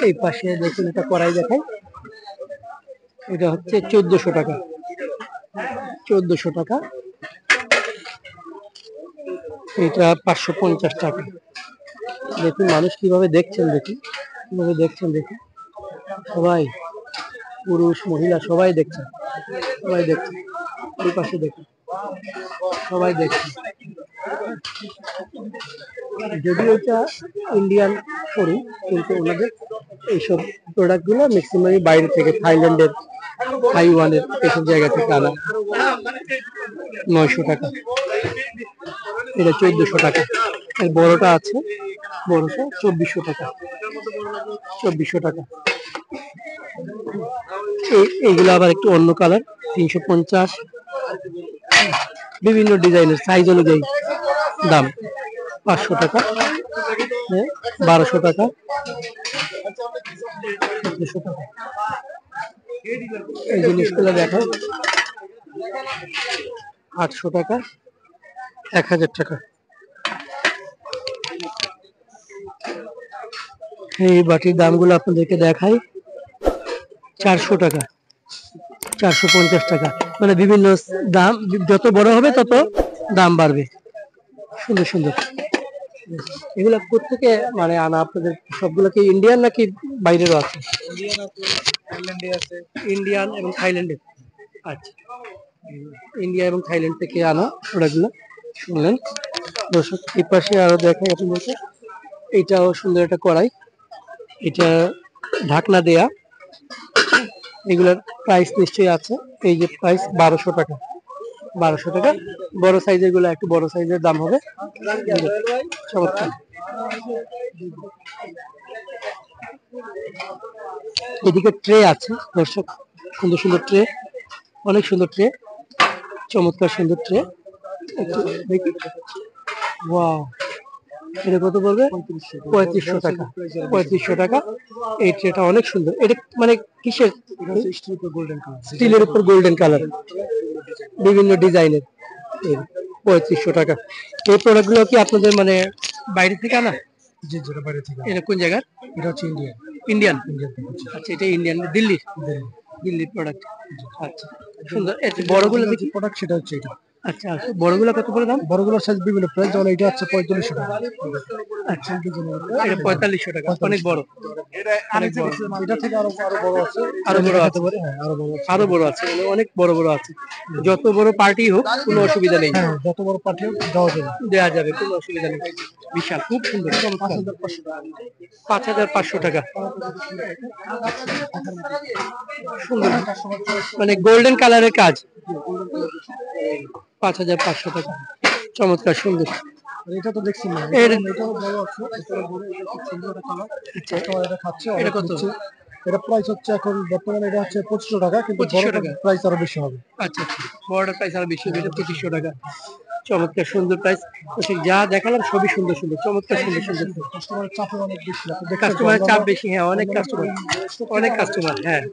Speaker 1: এই পাশে দেখুন এটা কড়াই দেখাই, এটা হচ্ছে 1400 টাকা, 1400 টাকা। এটা 550 টাকা। দেখুন মানুষ কিভাবে দেখছেন, দেখুন কিভাবে দেখছেন, দেখুন সবাই, পুরুষ মহিলা সবাই দেখছেন, সবাই দেখছেন। এই পাশে দেখুন, সবাই দেখছেন। যদিও এটা ইন্ডিয়ান শোরুম, কিন্তু ওনাদের এইসব প্রোডাক্ট গুলো ম্যাক্সিমামই বাইরে থেকে, থাইল্যান্ডের, তাইওয়ানের এইসব জায়গা থেকে আনা। 900 টাকা। এটা 1400 টাকা। এর বড়টা আছে, বড়টা 2400 টাকা, 2400 টাকা। এইগুলো আবার একটু অন্য কালার, 350। বিভিন্ন ডিজাইনের সাইজ অনুযায়ী দাম। 500 টাকা, 1200 টাকা, 1400 টাকা। এই জিনিসগুলো দেখো, 800 টাকা, 1000 টাকা। এই বাটির দামগুলো আপনাদেরকে দেখাই, 400 টাকা, 450 টাকা। মানে বিভিন্ন দাম, যত বড় হবে তত দাম বাড়বে। সুন্দর সুন্দর। এগুলা কোত্থেকে মানে আনা আপনাদের? সবগুলো কি ইন্ডিয়ান নাকি বাইরেরও আছে? ইন্ডিয়ান এবং থাইল্যান্ডের। আচ্ছা, ইন্ডিয়া এবং থাইল্যান্ড থেকে আনা প্রোডাক্টগুলো শুনলেন দর্শক। এই পাশে আরো দেখাই আপনাদেরকে, এইটাও সুন্দর একটা কড়াই, এটা ঢাকনা দেয়া। এগুলার প্রাইস নিশ্চয়ই আছে, এই যে প্রাইস 1200 টাকা, 1200 টাকা। বড় সাইজের গুলো একটু বড় সাইজের দাম হবে। চমৎকার। এদিকে ট্রে আছে দর্শক, সুন্দর সুন্দর ট্রে, অনেক সুন্দর ট্রে, চমৎকার সুন্দর ট্রে। ওয়াও, এটা কত পড়বে? 3500 টাকা, 3500 টাকা। এই ট্রেটা অনেক সুন্দর। এটা মানে কিসের? স্টিলের উপর গোল্ডেন কালার, বিভিন্ন ডিজাইনের। 3500 টাকা। এই প্রোডাক্টগুলো কি আপনাদের মানে বাইরে থেকে আনা?
Speaker 4: জি, যেটা বাইরে থেকে।
Speaker 1: এটা কোন জায়গার?
Speaker 4: এটা হচ্ছে ইন্ডিয়ান।
Speaker 1: ইন্ডিয়ান? আচ্ছা, এটা ইন্ডিয়ান, দিল্লি, দিল্লির প্রোডাক্ট। আচ্ছা সুন্দর। এর বড়গুলো দেখি
Speaker 4: প্রোডাক্ট, সেটা হচ্ছে এটা।
Speaker 1: আচ্ছা, বড়গুলো কত করে দাম?
Speaker 4: বড়গুলোর সাইজ বিভিন্ন প্রাইস, যেমন এটা হচ্ছে 4500 টাকা।
Speaker 1: আচ্ছা, এটা 4500 টাকা, অনেক বড়।
Speaker 4: এটা থেকে আরো বড় আছে,
Speaker 1: আরো বড় আছে,
Speaker 4: হ্যাঁ আরো বড় আছে,
Speaker 1: আরো বড় আছে, মানে অনেক বড় বড় আছে। যত বড় পার্টি হোক কোনো অসুবিধা নেই,
Speaker 4: হ্যাঁ যত বড় পাঠিয়ে দেওয়া যাবে,
Speaker 1: দেওয়া যাবে, কোনো অসুবিধা নেই। বিশাল, খুব সুন্দর, চমৎকার। 5500 টাকা, সুন্দর, মানে গোল্ডেন কালারের কাজ। 5500 টাকা, চমৎকার সুন্দর।
Speaker 4: এটা তো দেখছি না,
Speaker 1: এর
Speaker 4: এটাও বড় আছে, এটাও বড়, এটা খুব সুন্দর একটা কালার।
Speaker 1: আচ্ছা,
Speaker 4: এটা খাচ্ছে,
Speaker 1: এটা কত?
Speaker 4: এটা প্রাইস হচ্ছে এখন বর্তমানে এটা হচ্ছে 2500 টাকা, কিন্তু
Speaker 1: 2500
Speaker 4: বড়টার
Speaker 1: টাকা।
Speaker 4: প্রাইস আরো বেশি হবে।
Speaker 1: আচ্ছা আচ্ছা, বড়টার প্রাইস আরো বেশি হবে, এটা 2500 টাকা। চমৎকার সুন্দর প্রাইস। যা দেখালাম সবই সুন্দর সুন্দর, চমৎকার সুন্দর সুন্দর।
Speaker 4: কাস্টমারের চাপ অনেক বেশি, আপনি দেখছেন তো
Speaker 1: কাস্টমারের চাপ
Speaker 4: অন্যান্য-
Speaker 1: বেশি, হ্যাঁ অনেক কাস্টমার, অনেক কাস্টমার, হ্যাঁ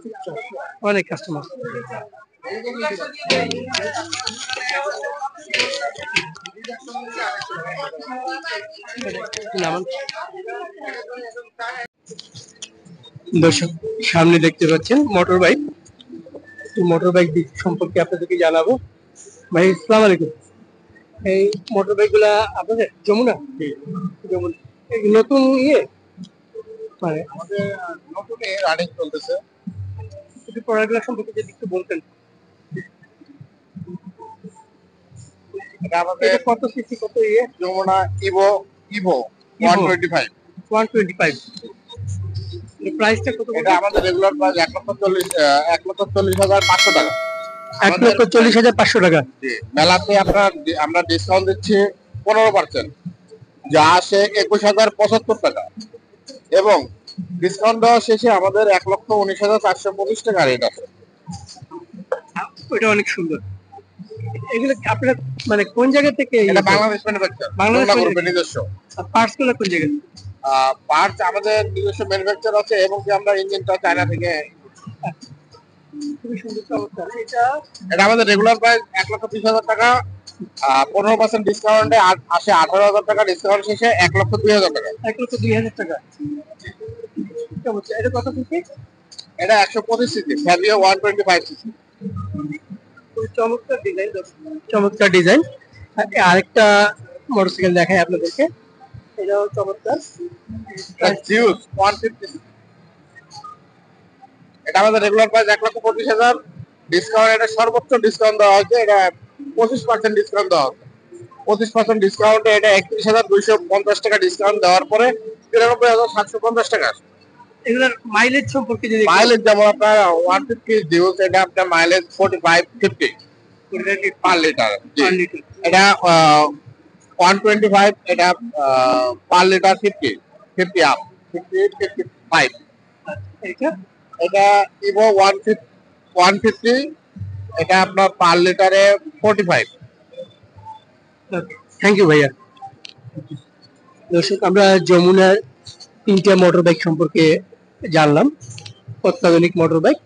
Speaker 1: অনেক কাস্টমার। দর্শক সামনে দেখতে পাচ্ছেন মোটর বাইক, মোটর বাইক সম্পর্কে আপনাদেরকে জানাবো। ভাই আসসালামু আলাইকুম। এই মোটর বাইক গুলা আপনাদের যমুনা, যমুনা এই নতুন মানে
Speaker 3: আমাদের নতুন রানিং চলতেছে।
Speaker 1: একটু প্রোডাক্টগুলো সম্পর্কে যদি একটু বলতেন।
Speaker 3: এটা আমাদের
Speaker 1: এটা কত সিসি, কত
Speaker 3: যমুনা ইভো ইভো 125।
Speaker 1: 125। এর প্রাইসটা কত?
Speaker 3: এটা আমাদের রেগুলার প্রাইস 1,40,500 টাকা।
Speaker 1: 1,40,500 টাকা।
Speaker 3: জি, মেলাতে আমরা ডিসকাউন্ট দিচ্ছি 15%, যা আসে 21,075 টাকা, এবং ডিসকাউন্ট দেওয়া শেষে আমাদের 1,19,425 টাকা রেট আছে।
Speaker 1: ওইটা অনেক সুন্দর। এগুলো কি আপনারা মানে কোন জায়গা থেকে?
Speaker 3: এটা বাংলাদেশ ম্যানুফ্যাকচার,
Speaker 1: বাংলাদেশ
Speaker 3: বাংলা গ্রুপের নিজস্ব।
Speaker 1: পার্টস গুলো কোন জায়গা?
Speaker 3: পার্টস আমাদের নিজস্ব ম্যানুফ্যাকচার আছে, এবং কি আমরা ইঞ্জিনটা চায়না থেকে।
Speaker 1: খুবই সুন্দর, চমৎকার। এটা
Speaker 3: এটা আমাদের রেগুলার প্রাইস 1,20,000 টাকা, 15% ডিসকাউন্টে আসে 18,000 টাকা, ডিসকাউন্ট শেষে 1,02,000 টাকা।
Speaker 1: 1,02,000 টাকা। চমৎকার। এটা কত সিসি?
Speaker 3: এটা 125 সিসি, ফ্যাবিও 125 সিসি।
Speaker 1: খুবই চমৎকার ডিজাইন, চমৎকার ডিজাইন। আরেকটা মোটরসাইকেল দেখাই আপনাদেরকে, এটাও চমৎকার।
Speaker 3: Zeus 150 CC. এটা আমাদের রেগুলার প্রাইস 1,25,000, ডিসকাউন্ট এটা সর্বোচ্চ ডিসকাউন্ট দেওয়া হয়েছে, এটা 25% ডিসকাউন্ট দেওয়া হচ্ছে। 25% ডিসকাউন্টে এটা 31,250 টাকা, ডিসকাউন্ট দেওয়ার পরে 93,750 টাকা।
Speaker 1: এগুলোর মাইলেজ সম্পর্কে যদি
Speaker 3: মাইলেজ যেমন আপনার 150 জিউস, এটা আপনার mileage 45-50 per litre.
Speaker 1: per liter।
Speaker 3: এটা 125, এটা পার লিটার 50 আপ, 58, 55।
Speaker 1: এটা
Speaker 3: এটা ইভো 150, এটা আপনার পার লিটারে 45।
Speaker 1: থ্যাংক ইউ ভাইয়া। দর্শক আমরা যমুনার 3টা মোটর বাইক সম্পর্কে জানলাম। অত্যাধুনিক মোটর বাইক,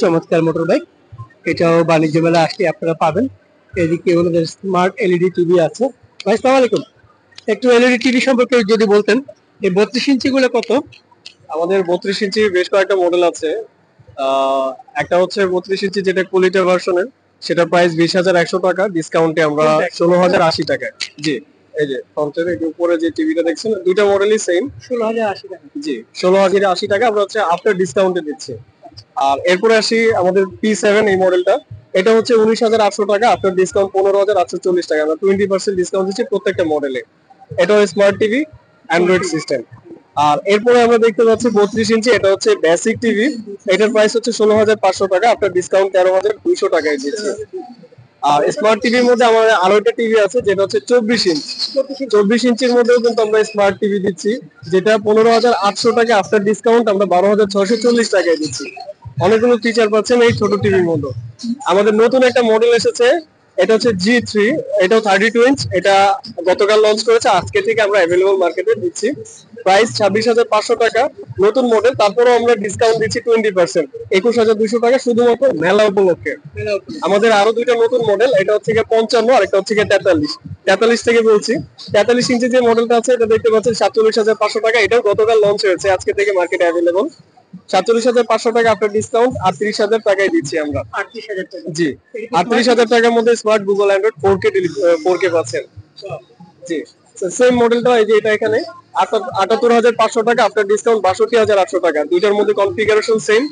Speaker 1: চমৎকার মোটর বাইক। এটাও বাণিজ্য মেলা আসলে আপনারা পাবেন। এদিকে ওনাদের স্মার্ট এলইডি টিভি আছে। ভাই আসসালামু আলাইকুম, একটু এলইডি টিভি সম্পর্কে যদি বলতেন। এই 32 ইঞ্চি গুলো কত?
Speaker 5: আমাদের 32 ইঞ্চি বেশ কয়েকটা মডেল আছে। একটা হচ্ছে 32 ইঞ্চি যেটা কোয়ালিটি ভার্সনের, সেটা প্রাইস 20,100 টাকা, ডিসকাউন্টে আমরা 16,080 টাকায়। জি, এই যে ফ্রন্টের এই যে উপরে যে টিভিটা দেখছেন, দুইটা মডেলই সেম,
Speaker 1: 16,080 টাকা।
Speaker 5: জি 16,080 টাকা আমরা হচ্ছে আফটার ডিসকাউন্টে দিচ্ছি। আর এরপরে আসি আমাদের P7 এই মডেলটা, এটা হচ্ছে 19,800 টাকা, আফটার ডিসকাউন্ট 15,840 টাকা। আমরা 20% ডিসকাউন্ট দিচ্ছি প্রত্যেকটা মডেলে। এটাও স্মার্ট টিভি, অ্যান্ড্রয়েড সিস্টেম। আর এরপরে আমরা দেখতে পাচ্ছি 32 ইঞ্চি, এটা হচ্ছে বেসিক টিভি, এটার প্রাইস হচ্ছে 16,500 টাকা, আফটার ডিসকাউন্ট 13,200 টাকায় দিচ্ছি। আর স্মার্ট টিভির মধ্যে আমাদের আরো একটা টিভি আছে, যেটা হচ্ছে 24 ইঞ্চি। 24 ইঞ্চির মধ্যেও কিন্তু আমরা স্মার্ট টিভি দিচ্ছি, যেটা 15,800 টাকা, আফটার ডিসকাউন্ট আমরা 12,640 টাকায় দিচ্ছি। অনেকগুলো ফিচার পাচ্ছেন এই ছোট টিভির মধ্যে। আমাদের নতুন একটা মডেল এসেছে, এটা হচ্ছে G3, এটাও 32 ইঞ্চ, এটা গতকাল লঞ্চ করেছে, আজকে থেকে আমরা অ্যাভেলেবল মার্কেটে দিচ্ছি। প্রাইস 26,500 টাকা, নতুন মডেল, তারপরেও আমরা ডিসকাউন্ট দিচ্ছি 20%, 21,200 টাকা শুধুমাত্র মেলা উপলক্ষে। আমাদের আরো দুইটা নতুন মডেল, এটা হচ্ছে 55 আর একটা হচ্ছে 43 থেকে বলছি। 43 ইঞ্চি যে মডেলটা আছে, এটা দেখতে পাচ্ছেন 47,500 টাকা, এটাও গতকাল লঞ্চ হয়েছে, আজকে থেকে মার্কেটে অ্যাভেলেবল। 47,500 টাকা আফটার ডিসকাউন্ট 38,000 টাকায় দিচ্ছি আমরা।
Speaker 1: 38,000 টাকা।
Speaker 5: জি, 38,000 টাকার মধ্যে স্মার্ট গুগল অ্যান্ড্রয়েড 4K পাচ্ছেন। জি, সেম মডেলটা এই যে এটা এখানে 78,500 টাকা, আফটার ডিসকাউন্ট 62,800 টাকা। দুইটার মধ্যে কনফিগারেশন সেম,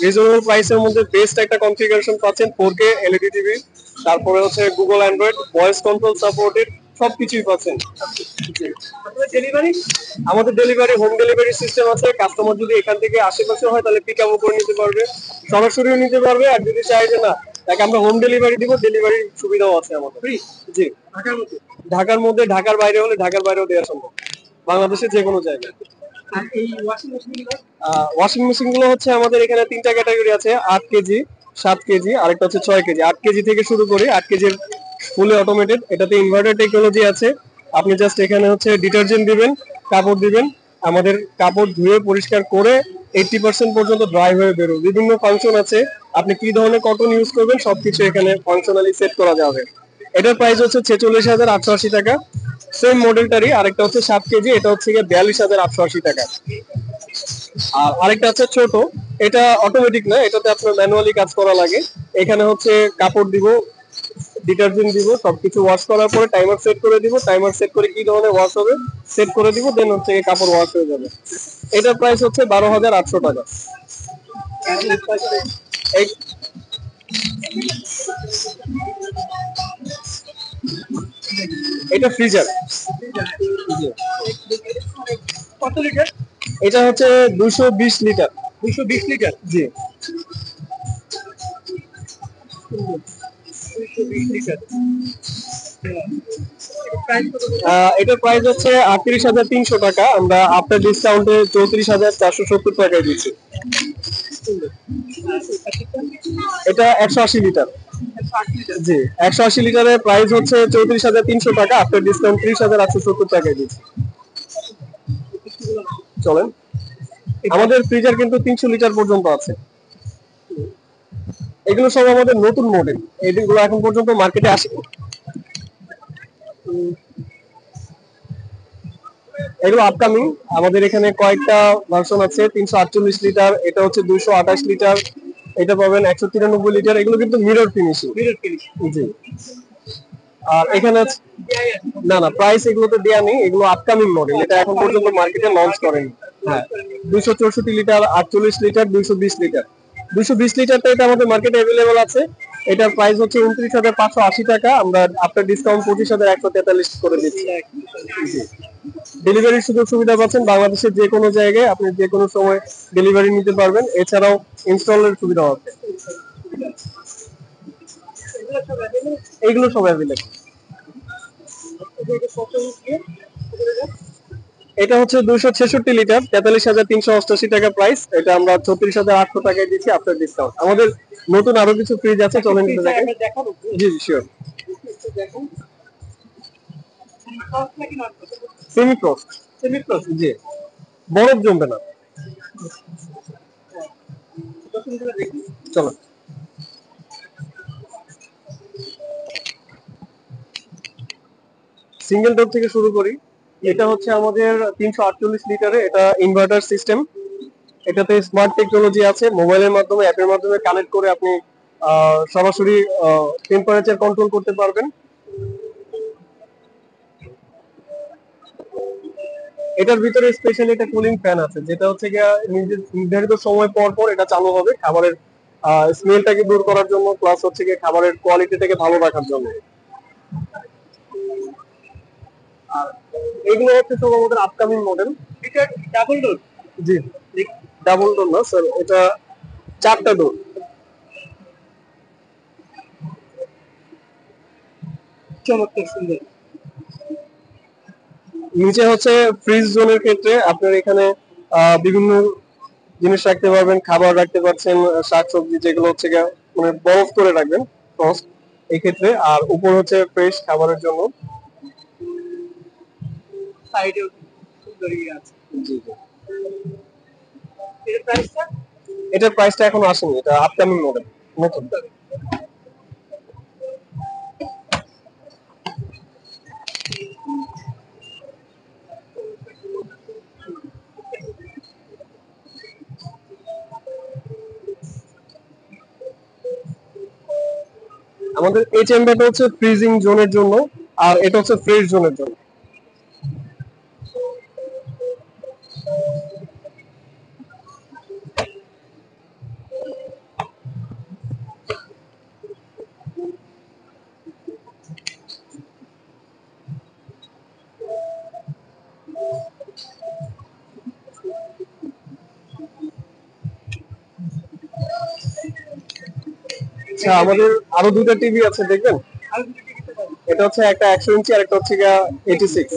Speaker 5: রিজনেবল প্রাইসের মধ্যে বেস্ট একটা কনফিগারেশন পাচ্ছেন, 4K এলইডি টিভি, তারপরে হচ্ছে Google Android, voice control supported, সবকিছুই পাচ্ছেন। জি।
Speaker 1: ডেলিভারি?
Speaker 5: আমাদের ডেলিভারি, হোম ডেলিভারি সিস্টেম আছে। কাস্টমার যদি এখান থেকে আশেপাশে হয় তাহলে পিক আপও করে নিতে পারবে, সরাসরিও নিতে পারবে, আর যদি চাই যে না তাকে আমরা হোম ডেলিভারি দিব, ডেলিভারি সুবিধাও আছে আমাদের।
Speaker 1: ফ্রি?
Speaker 5: জি,
Speaker 1: ঢাকার মধ্যে?
Speaker 5: ঢাকার মধ্যে, ঢাকার বাইরে হলে ঢাকার বাইরেও দেওয়া সম্ভব, বাংলাদেশের যে কোনো জায়গায়।
Speaker 1: আর এই ওয়াশিং মেশিন
Speaker 5: ওয়াশিং মেশিন গুলো হচ্ছে আমাদের এখানে তিনটা ক্যাটাগরি আছে, 8 কেজি, 7 কেজি, আরেকটা হচ্ছে 6 কেজি। 8 কেজি থেকে শুরু করি, 8 কেজির ফুলি অটোমেটেড, এটাতে ইনভার্টার টেকনোলজি আছে। আপনি জাস্ট এখানে হচ্ছে ডিটারজেন্ট দিবেন, কাপড় দিবেন, আমাদের কাপড় ধুয়ে পরিষ্কার করে 80% পর্যন্ত ড্রাই হয়ে বেরো। বিভিন্ন ফাংশন আছে, আপনি কি ধরনের কটন ইউজ করবেন সবকিছু এখানে ফাংশনালি সেট করা যাবে। এটার প্রাইস হচ্ছে 46,880 টাকা। সেম মডেলটারই আরেকটা হচ্ছে 7 কেজি, এটা হচ্ছে 42,880 টাকা। আর আরেকটা আছে ছোট, এটা অটোমেটিক না, এটাতে আপনার ম্যানুয়ালি কাজ করা লাগে। এখানে হচ্ছে কাপড় দিব, ডিটারজেন্ট দিব, সবকিছু ওয়াশ করার পরে টাইমার সেট করে দিব, টাইমার সেট করে কি ধরনের ওয়াশ হবে সেট করে দিব, দেন হচ্ছে কাপড় ওয়াশ হয়ে যাবে। এটার প্রাইস হচ্ছে 12,800 টাকা। এই এটা ফ্রিজার,
Speaker 1: কত লিটার?
Speaker 5: এটা হচ্ছে 220 লিটার।
Speaker 1: 220 লিটার।
Speaker 5: জি।
Speaker 1: 220 লিটার।
Speaker 5: এটার প্রাইস হচ্ছে 38,300 টাকা, আমরা আফটার ডিসকাউন্টে 34,470 টাকায় দিচ্ছি। এটা 180 লিটার। জি, 180 লিটারের প্রাইস হচ্ছে 34,300 টাকা, আফটার ডিসকাউন্ট 30,870 টাকায় দিচ্ছি। চলেন, আমাদের ফ্রিজার কিন্তু 300 লিটার পর্যন্ত আছে। এগুলো সব আমাদের নতুন মডেল, এগুলো এখন পর্যন্ত মার্কেটে আসেনি। এগুলো আপকামিং, আমাদের এখানে কয়েকটা ভার্সন আছে। 348 লিটার, এটা হচ্ছে 228 লিটার, এটা পাবেন 193 লিটার। এগুলো কিন্তু মিরর ফিনিশিং। জি। আর এখানে না না, প্রাইস এগুলোতে দেয়া নেই, এগুলো আপকামিং মডেল, এটা এখন পর্যন্ত মার্কেটে লঞ্চ করেনি। হ্যাঁ, 264 লিটার, 48 লিটার, 220 লিটার। 220 লিটারটা এটা আমাদের মার্কেটে অ্যাভেলেবল আছে। এটার প্রাইস হচ্ছে 29,580 টাকা, আমরা আফটার ডিসকাউন্ট 25,143 করে দিচ্ছি। ডেলিভারির সুযোগ সুবিধা পাচ্ছেন, বাংলাদেশের যে কোনো জায়গায় আপনি যে কোনো সময় ডেলিভারি নিতে পারবেন, এছাড়াও ইনস্টলের সুবিধা আছে। এইগুলো সব অ্যাভেলেবল। এটা হচ্ছে 266 লিটার, 43,388 টাকা প্রাইস, এটা আমরা 34,800 টাকায় দিচ্ছি আফটার ডিসকাউন্ট। আমাদের নতুন আরো কিছু ফ্রিজ আছে, চলেন একটু দেখেন। জি জি sure. Semi frost. Semi frost, জি, বরফ জমবে না। চলো, সিঙ্গেল ডোর থেকে শুরু করি। এটা হচ্ছে আমাদের 348 লিটারে, এটা ইনভার্টার সিস্টেম। এটাতে স্মার্ট টেকনোলজি আছে, মোবাইলের মাধ্যমে, অ্যাপের মাধ্যমে কানেক্ট করে আপনি সরাসরি টেম্পারেচার কন্ট্রোল করতে পারবেন। এটার ভিতরে স্পেশালি একটা কুলিং ফ্যান আছে, যেটা হচ্ছে গিয়ে নির্ধারিত সময় পর পর এটা চালু হবে খাবারের স্মেলটাকে দূর করার জন্য, প্লাস হচ্ছে গিয়ে খাবারের কোয়ালিটিটাকে ভালো রাখার জন্য। আর এগুলো হচ্ছে সব আমাদের আপকামিং মডেল।
Speaker 1: এটা ডাবল ডোর।
Speaker 5: জি, ডাবল ডোর না স্যার, এটা 4টা ডোর।
Speaker 1: চমৎকার সুন্দর।
Speaker 5: নিচে হচ্ছে ফ্রিজ জোনের ক্ষেত্রে আপনার এখানে বিভিন্ন জিনিস রাখতে পারবেন, খাবার রাখতে পারছেন, শাকসবজি যেগুলো হচ্ছে গিয়ে মানে বরফ করে রাখবেন ফ্রস্ট এই ক্ষেত্রে। আর উপর হচ্ছে ফ্রেশ খাবারের জন্য।
Speaker 1: সাইডেও সুন্দর ইয়ে আছে।
Speaker 5: জি জি।
Speaker 1: এর প্রাইসটা?
Speaker 5: এটার প্রাইসটা এখনো আসেনি, এটা আপকামিং মডেল, নতুন। আমাদের এই চেম্বারটা হচ্ছে ফ্রিজিং জোনের জন্য, আর এটা হচ্ছে ফ্রেশ জোনের জন্য। আচ্ছা, আমাদের আরো দুইটা টিভি আছে, দেখবেন। এটা হচ্ছে একটা 100 ইঞ্চি আর একটা হচ্ছে 86।